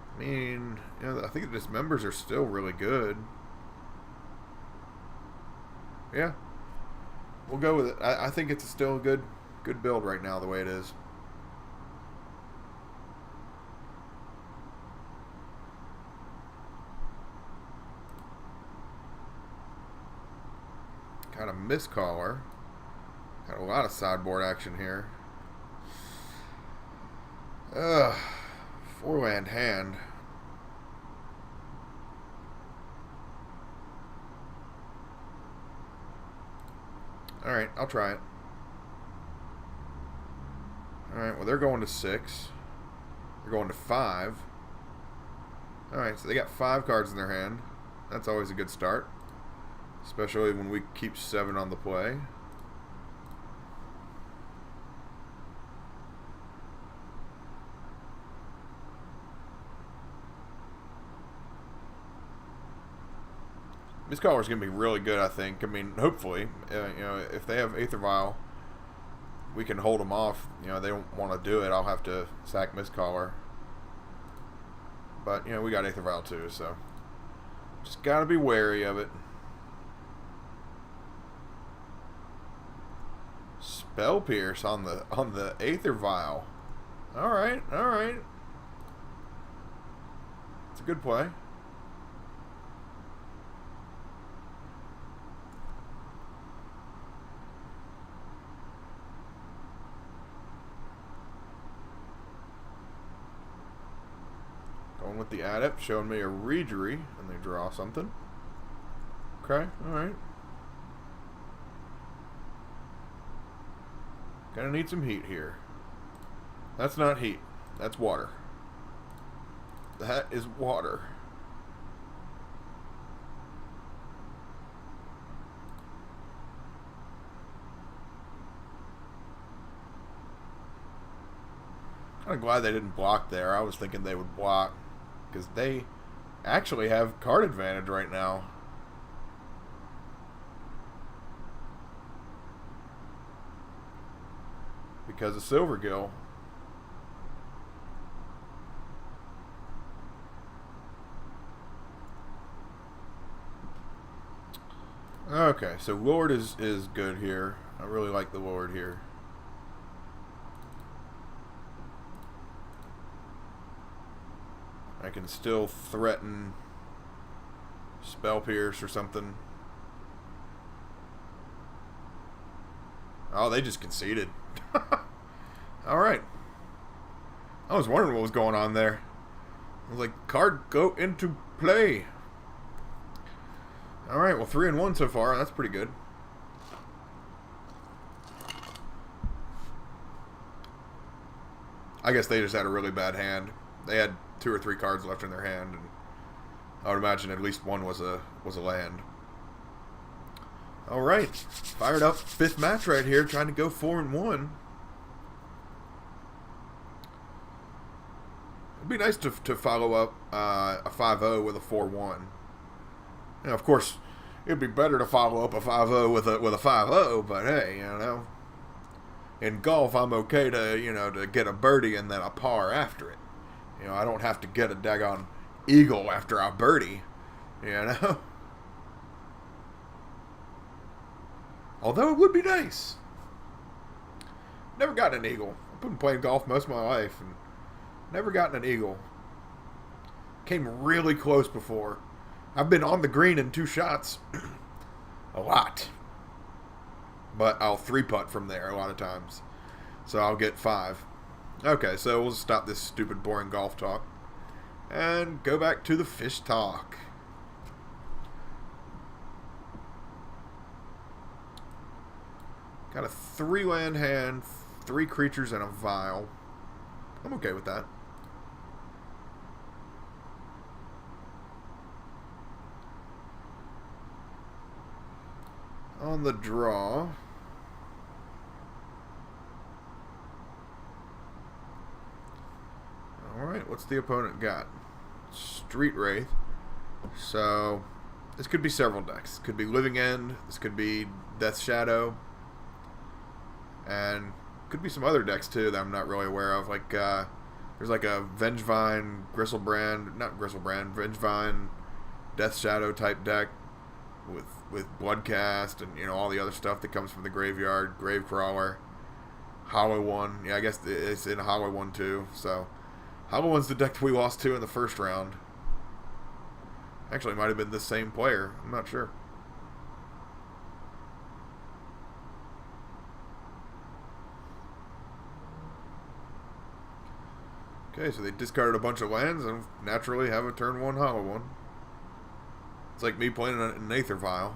I mean, you know, I think the dismembers are still really good. Yeah, we'll go with it. I think it's still a good build right now, the way it is. Got a Mistcaller. Got a lot of sideboard action here. Ugh. 4-land hand. Alright, I'll try it. Alright, well, they're going to 6. They're going to 5. Alright, so they got 5 cards in their hand. That's always a good start. Especially when we keep 7 on the play. Mistcaller is going to be really good, I think. I mean, hopefully. You know, if they have Aether Vial, we can hold them off. You know, they don't want to do it. I'll have to sack Mistcaller. But, you know, we got Aether Vial too, so just got to be wary of it. Spell Pierce on the Aether Vial. All right, all right. It's a good play. Going with the Adept, showing me a Reejerey, and they draw something. Okay, alright. Gonna need some heat here. That's not heat. That's water. That is water. I'm glad they didn't block there. I was thinking they would block, because they actually have card advantage right now. Because of Silvergill. Okay, so Lord is good here. I really like the Lord here. I can still threaten Spell Pierce or something. Oh, they just conceded. Alright. I was wondering what was going on there. I was like, card go into play. Alright, well, 3-1 so far. That's pretty good. I guess they just had a really bad hand. They had 2 or 3 cards left in their hand, and I would imagine at least one was a land. All right, fired up 5th match right here, trying to go 4-1. It'd be nice to follow up a 5-0 with a 4-1. Now, of course, it'd be better to follow up a 5-0 with a 5-0, but hey, you know, in golf, I'm okay to, you know, to get a birdie and then a par after it. You know, I don't have to get a daggone eagle after I birdie, you know? Although it would be nice. Never gotten an eagle. I've been playing golf most of my life and never gotten an eagle. Came really close before. I've been on the green in 2 shots. A lot. But I'll 3-putt from there a lot of times. So I'll get 5. Okay, so we'll stop this stupid, boring golf talk and go back to the fish talk. Got a 3-land hand, 3 creatures, and a vial. I'm okay with that. On the draw. Alright, what's the opponent got? Street Wraith. So, this could be several decks. Could be Living End. This could be Death Shadow. And could be some other decks, too, that I'm not really aware of. Like, there's like a Vengevine, Vengevine, Death Shadow type deck with Bloodcast and, you know, all the other stuff that comes from the graveyard. Gravecrawler. Hollow One. Yeah, I guess it's in Hollow One, too, so... Hollow One's the deck we lost to in the first round. Actually, it might have been the same player. I'm not sure. Okay, so they discarded a bunch of lands and naturally have a turn 1 hollow one. It's like me playing an Aether Vial.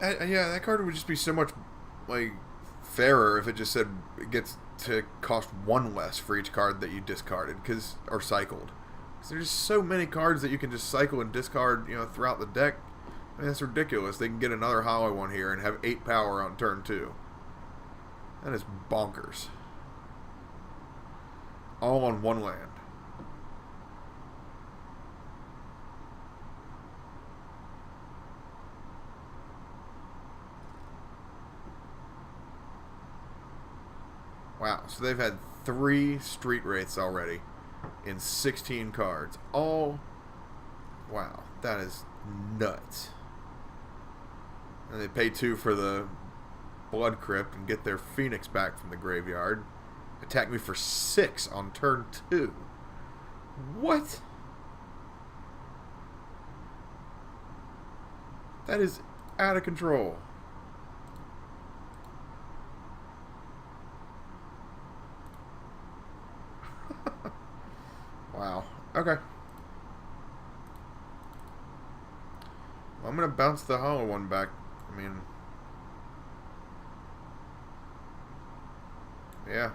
Yeah, that card would just be so much, like, fairer if it just said it gets to cost 1 less for each card that you discarded, or cycled. Because there's so many cards that you can just cycle and discard, throughout the deck. I mean, that's ridiculous. They can get another hollow one here and have 8 power on turn 2. That is bonkers. All on 1 land. Wow, so they've had 3 Street Wraiths already in 16 cards. All... Wow, that is nuts. And they pay 2 for the Blood Crypt and get their Phoenix back from the graveyard. Attack me for 6 on turn 2. What? That is out of control. Wow. Okay. Well, I'm going to bounce the hollow one back. I mean... Yeah.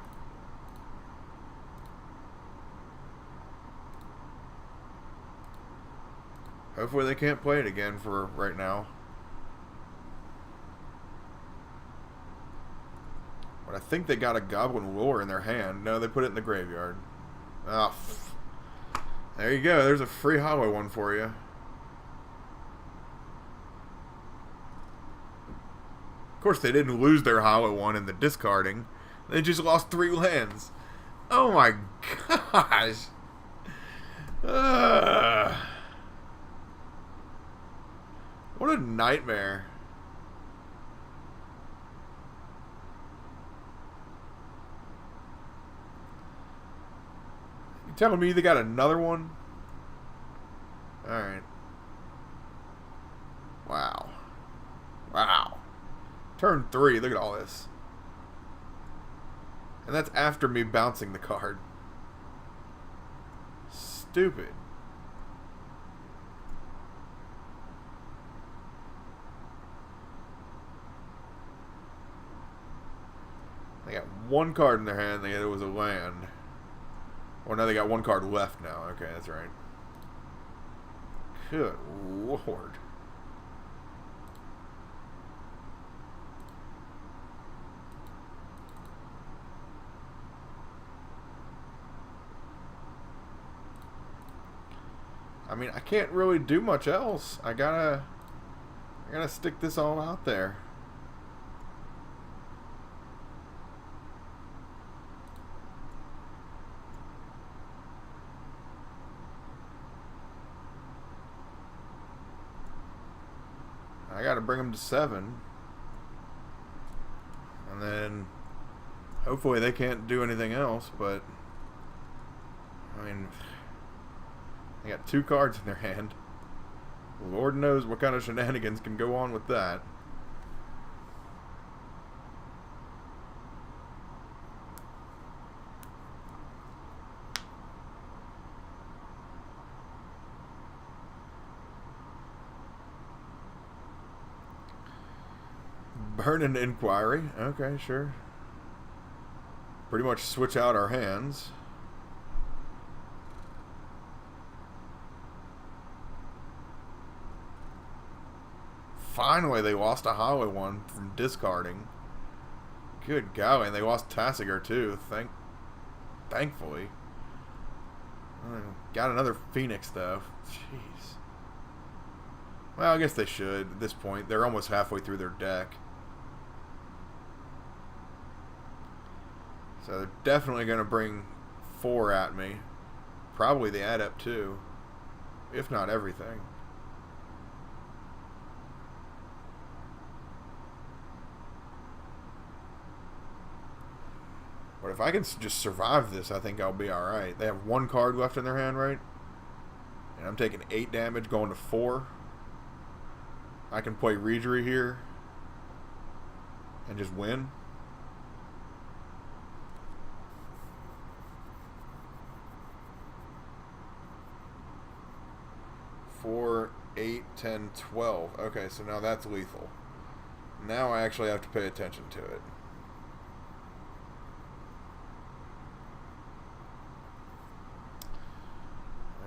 Hopefully they can't play it again for right now. But I think they got a Goblin Lure in their hand. No, they put it in the graveyard. Oh, there you go. There's a free hollow one for you. Of course, they didn't lose their hollow one in the discarding. They just lost 3 lands. Oh my gosh. What a nightmare. You telling me they got another one? Alright. Wow. Wow. Turn 3, look at all this. And that's after me bouncing the card. Stupid. They got 1 card in their hand. They had it was a land. Or now they got 1 card left now. Okay, that's right. Good lord. I mean, I can't really do much else. I gotta stick this all out there. I gotta bring them to 7. And then hopefully they can't do anything else, but I mean, they got 2 cards in their hand. Lord knows what kind of shenanigans can go on with that. Burn an Inquiry. Okay, sure. Pretty much switch out our hands. Finally, they lost a hollow one from discarding. Good golly, and they lost Tassiger too. Thankfully. Got another Phoenix though. Jeez. Well, I guess they should at this point. They're almost halfway through their deck. So they're definitely going to bring 4 at me. Probably the Adept too. If not everything. But if I can just survive this, I think I'll be alright. They have 1 card left in their hand, right? And I'm taking 8 damage, going to 4. I can play Regery here and just win. Four, 8, 10, 12. Okay, so now that's lethal. Now I actually have to pay attention to it.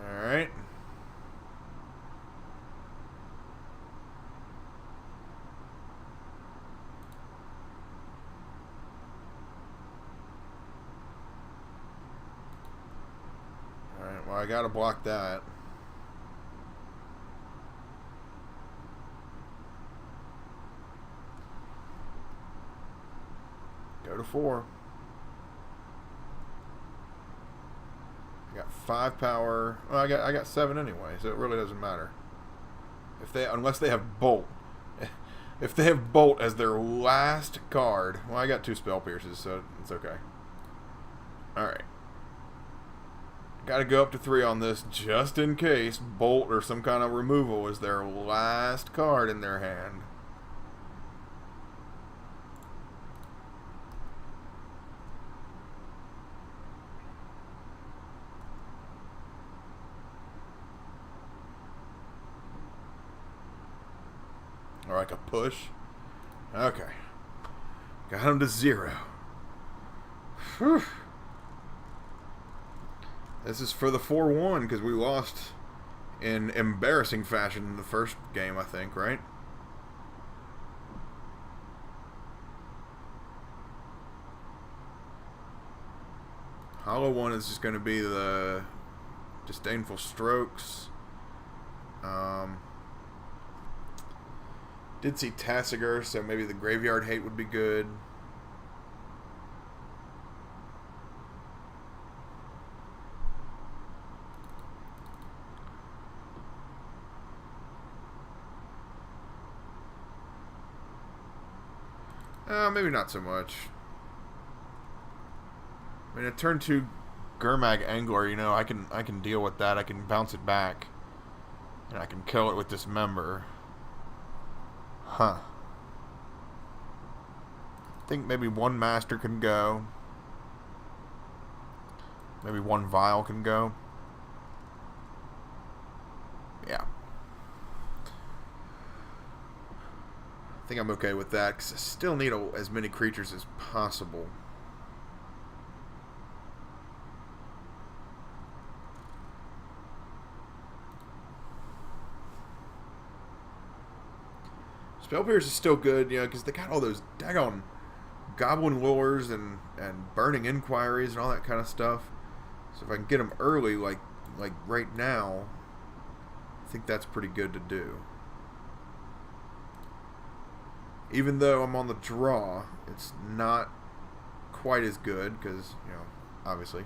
Alright. Alright, well I gotta block that. Go to 4. I got 5 power. Well, I got 7 anyway, so it really doesn't matter. Unless they have Bolt. If they have Bolt as their last card, well, I got 2 Spell Pierces, so it's okay. Alright. Got to go up to 3 on this, just in case Bolt or some kind of removal is their last card in their hand. Or like a push. Okay. Got him to 0. Whew. This is for the 4-1 because we lost in embarrassing fashion in the first game, I think, right? Hollow one is just going to be the Disdainful Strokes. Did see Tassiger, so maybe the Graveyard Hate would be good. Maybe not so much. I mean, a turn 2 Gurmag Angler, you know, I can deal with that. I can bounce it back, and I can kill it with Dismember. Huh. I think maybe 1 Master can go. Maybe 1 Vial can go. Yeah. I think I'm okay with that, because I still need as many creatures as possible. Spell Pierce is still good, you know, because they got all those daggone Goblin Lures and Burning Inquiries and all that kind of stuff. So if I can get them early, like right now, I think that's pretty good to do. Even though I'm on the draw, it's not quite as good because, you know, obviously.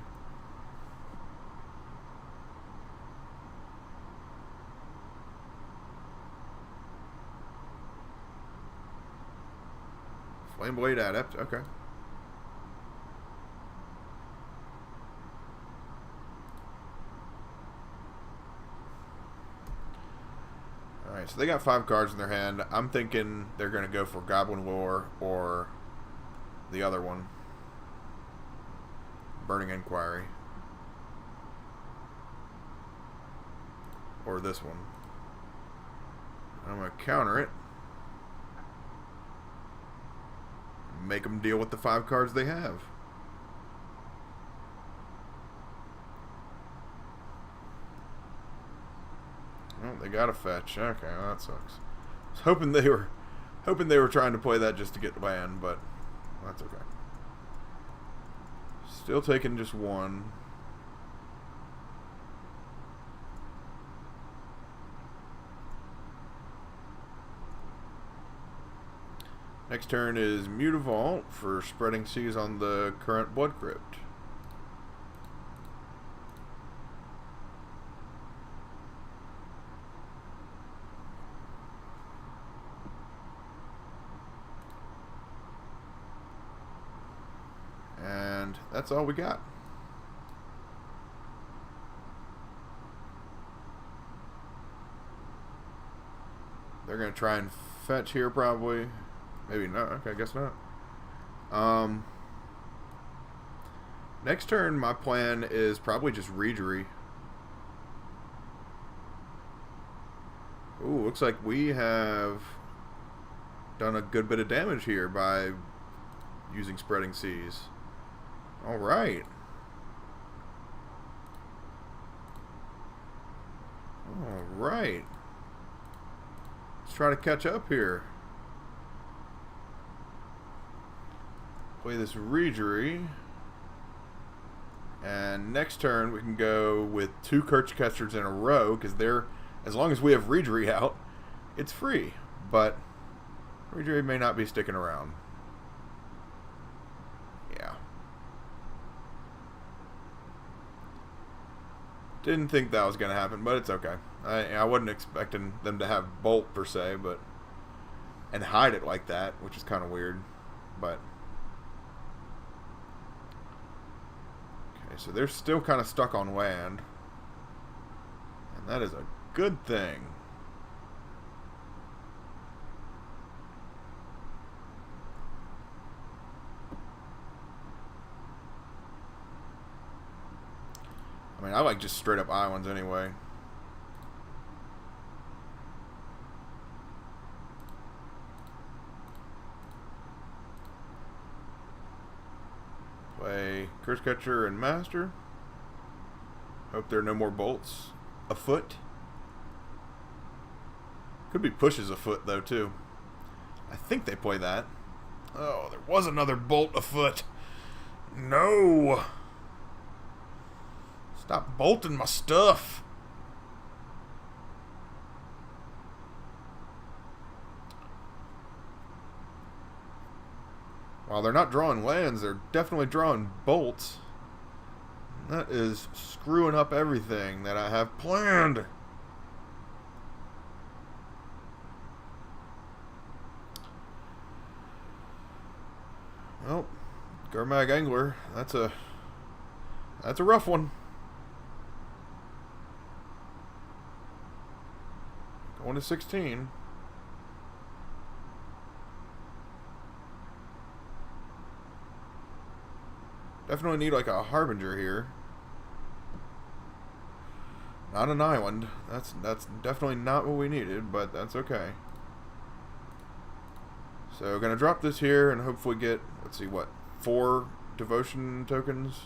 Flameblade Adept, okay. Alright, so they got 5 cards in their hand. I'm thinking they're going to go for Goblin Lore or the other one. Burning Inquiry. Or this one. I'm going to counter it. Make them deal with the 5 cards they have. Oh, they got a fetch. Okay, well, that sucks. I was hoping they were trying to play that just to get land, but that's okay. Still taking just 1. Next turn is Mutavault for spreading seas on the current Blood Crypt. And that's all we got. gonna try and fetch here probably. Maybe not. Okay, I guess not. Next turn, my plan is probably just Reegery. Ooh, looks like we have done a good bit of damage here by using Spreading Seas. Alright. Alright. Let's try to catch up here. Play this Reegery. And next turn we can go with 2 Curse Catchers in a row, because they're, as long as we have Reegery out, it's free. But Reegery may not be sticking around. Yeah. Didn't think that was going to happen, but it's okay. I wasn't expecting them to have Bolt per se, but and hide it like that, which is kind of weird. But okay, so they're still kind of stuck on land, and that is a good thing. I mean, I like just straight up islands anyway. Play Curse Catcher and Master. Hope there are no more bolts afoot. Could be pushes afoot though too. I think they play that. Oh, there was another bolt afoot. No. Stop bolting my stuff. While they're not drawing lands, they're definitely drawing bolts. That is screwing up everything that I have planned. Well, Gurmag Angler, that's a rough one. Going to 16. Definitely need like a Harbinger here. Not an island. That's definitely not what we needed, but that's okay. So gonna drop this here and hopefully get, let's see, what, 4 devotion tokens.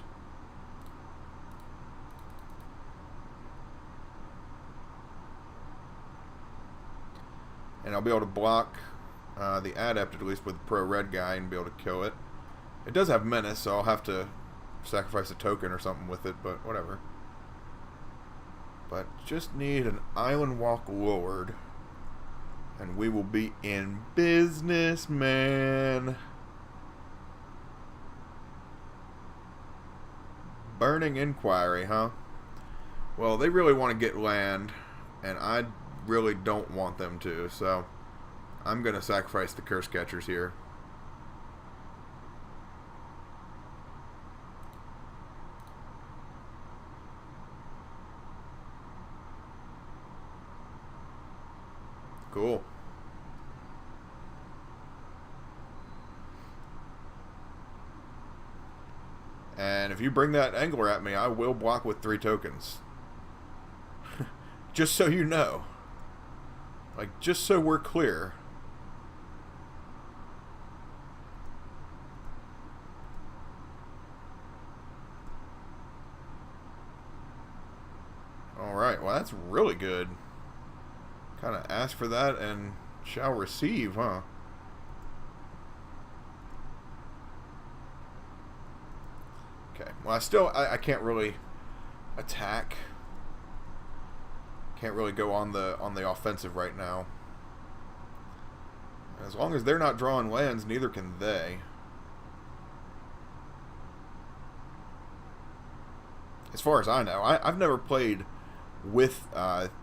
And I'll be able to block the Adept, at least with the Pro Red guy, and be able to kill it. It does have Menace, so I'll have to sacrifice a token or something with it, but whatever. But just need an Island Walk Lord, and we will be in business, man. Burning Inquiry, huh? Well, they really want to get land, and I really don't want them to, so I'm going to sacrifice the Curse Catchers here. Cool. And if you bring that angler at me, I will block with 3 tokens. Just so you know. Like, just so we're clear. Alright, well that's really good. Kind of ask for that and shall receive, huh? Okay, well I can't really attack. Can't really go on the offensive right now. As long as they're not drawing lands, neither can they. As far as I know, I've never played with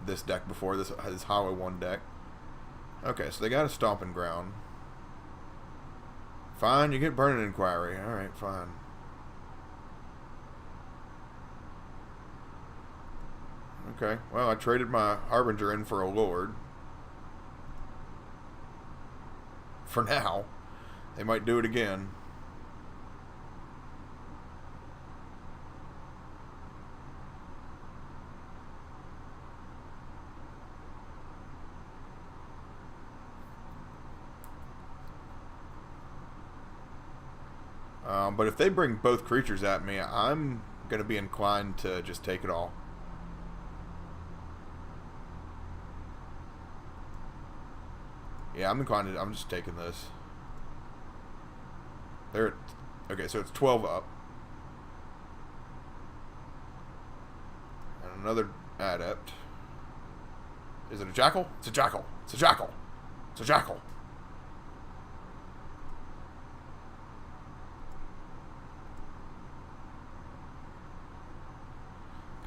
this deck before. This Hollow 1 deck. Okay, so they got a Stomping Ground. Fine, you get Burning Inquiry. Alright, fine. Okay, well, I traded my Harbinger in for a Lord. for now. They might do it again. But if they bring both creatures at me, I'm going to be inclined to just take it all. Yeah, I'm inclined to... I'm just taking this. There. Okay, so it's 12 up. And another adept. Is it a jackal? It's a jackal. It's a jackal. It's a jackal.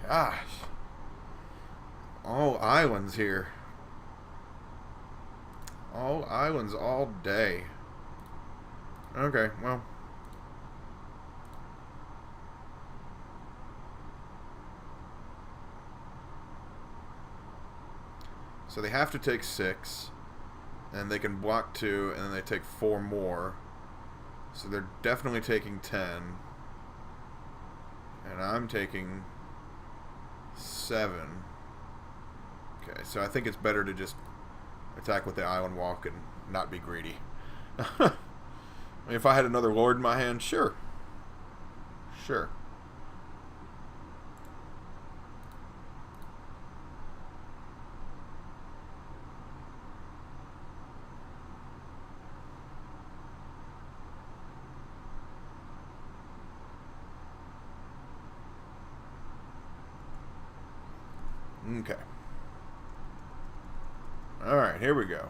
Gosh. All islands here. All islands all day. Okay, well. So they have to take 6. And they can block 2, and then they take 4 more. So they're definitely taking 10. And I'm taking 7. Okay, so I think it's better to just attack with the island walk and not be greedy. I mean, if I had another lord in my hand, sure. Sure. Okay. Alright, here we go.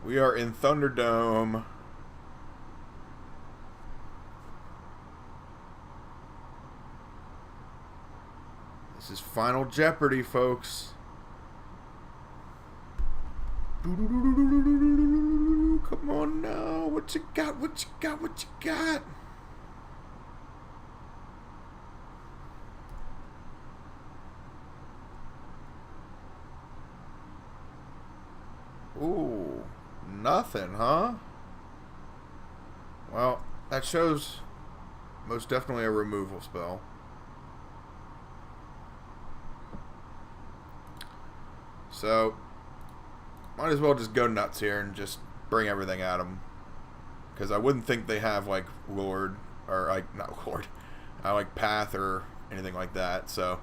We are in Thunderdome. This is Final Jeopardy, folks. Come on now. What you got? What you got? What you got? Ooh, nothing, huh? Well, that shows most definitely a removal spell. So, might as well just go nuts here and just bring everything at them. Because I wouldn't think they have, like, Lord, or, like, not Lord, like, Path or anything like that. So,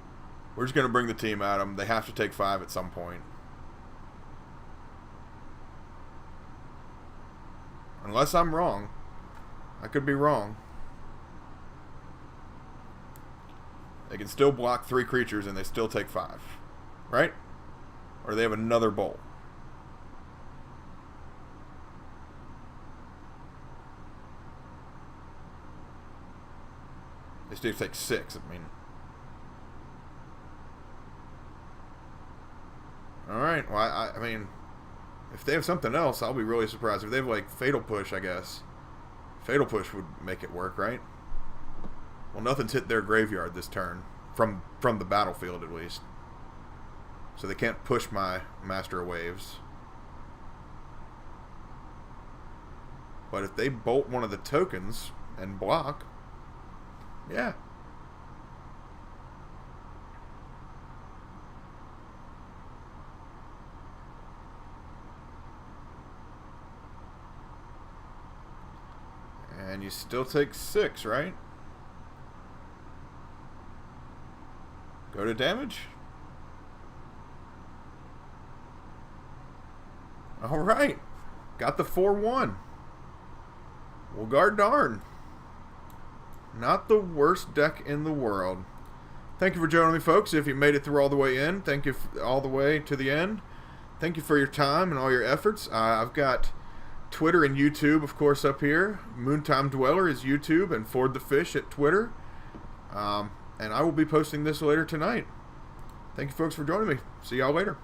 we're just going to bring the team at them. They have to take 5 at some point. Unless I'm wrong. I could be wrong. They can still block 3 creatures and they still take 5. Right? Or they have another bolt. They still take 6, I mean. Alright, well, I mean... If they have something else, I'll be really surprised. If they have, like, Fatal Push, I guess. Fatal Push would make it work, right? Well, nothing's hit their graveyard this turn. From the battlefield, at least. So they can't push my Master of Waves. But if they bolt one of the tokens and block, yeah. And you still take 6, right? Go to damage. Alright. Got the 4-1. Well, god darn. Not the worst deck in the world. Thank you for joining me, folks. If you made it through all the way in, thank you all the way to the end. Thank you for your time and all your efforts. I've got Twitter and YouTube, of course, up here. Moontime Dweller is YouTube, and Ford the Fish at Twitter. And I will be posting this later tonight. Thank you, folks, for joining me. See y'all later.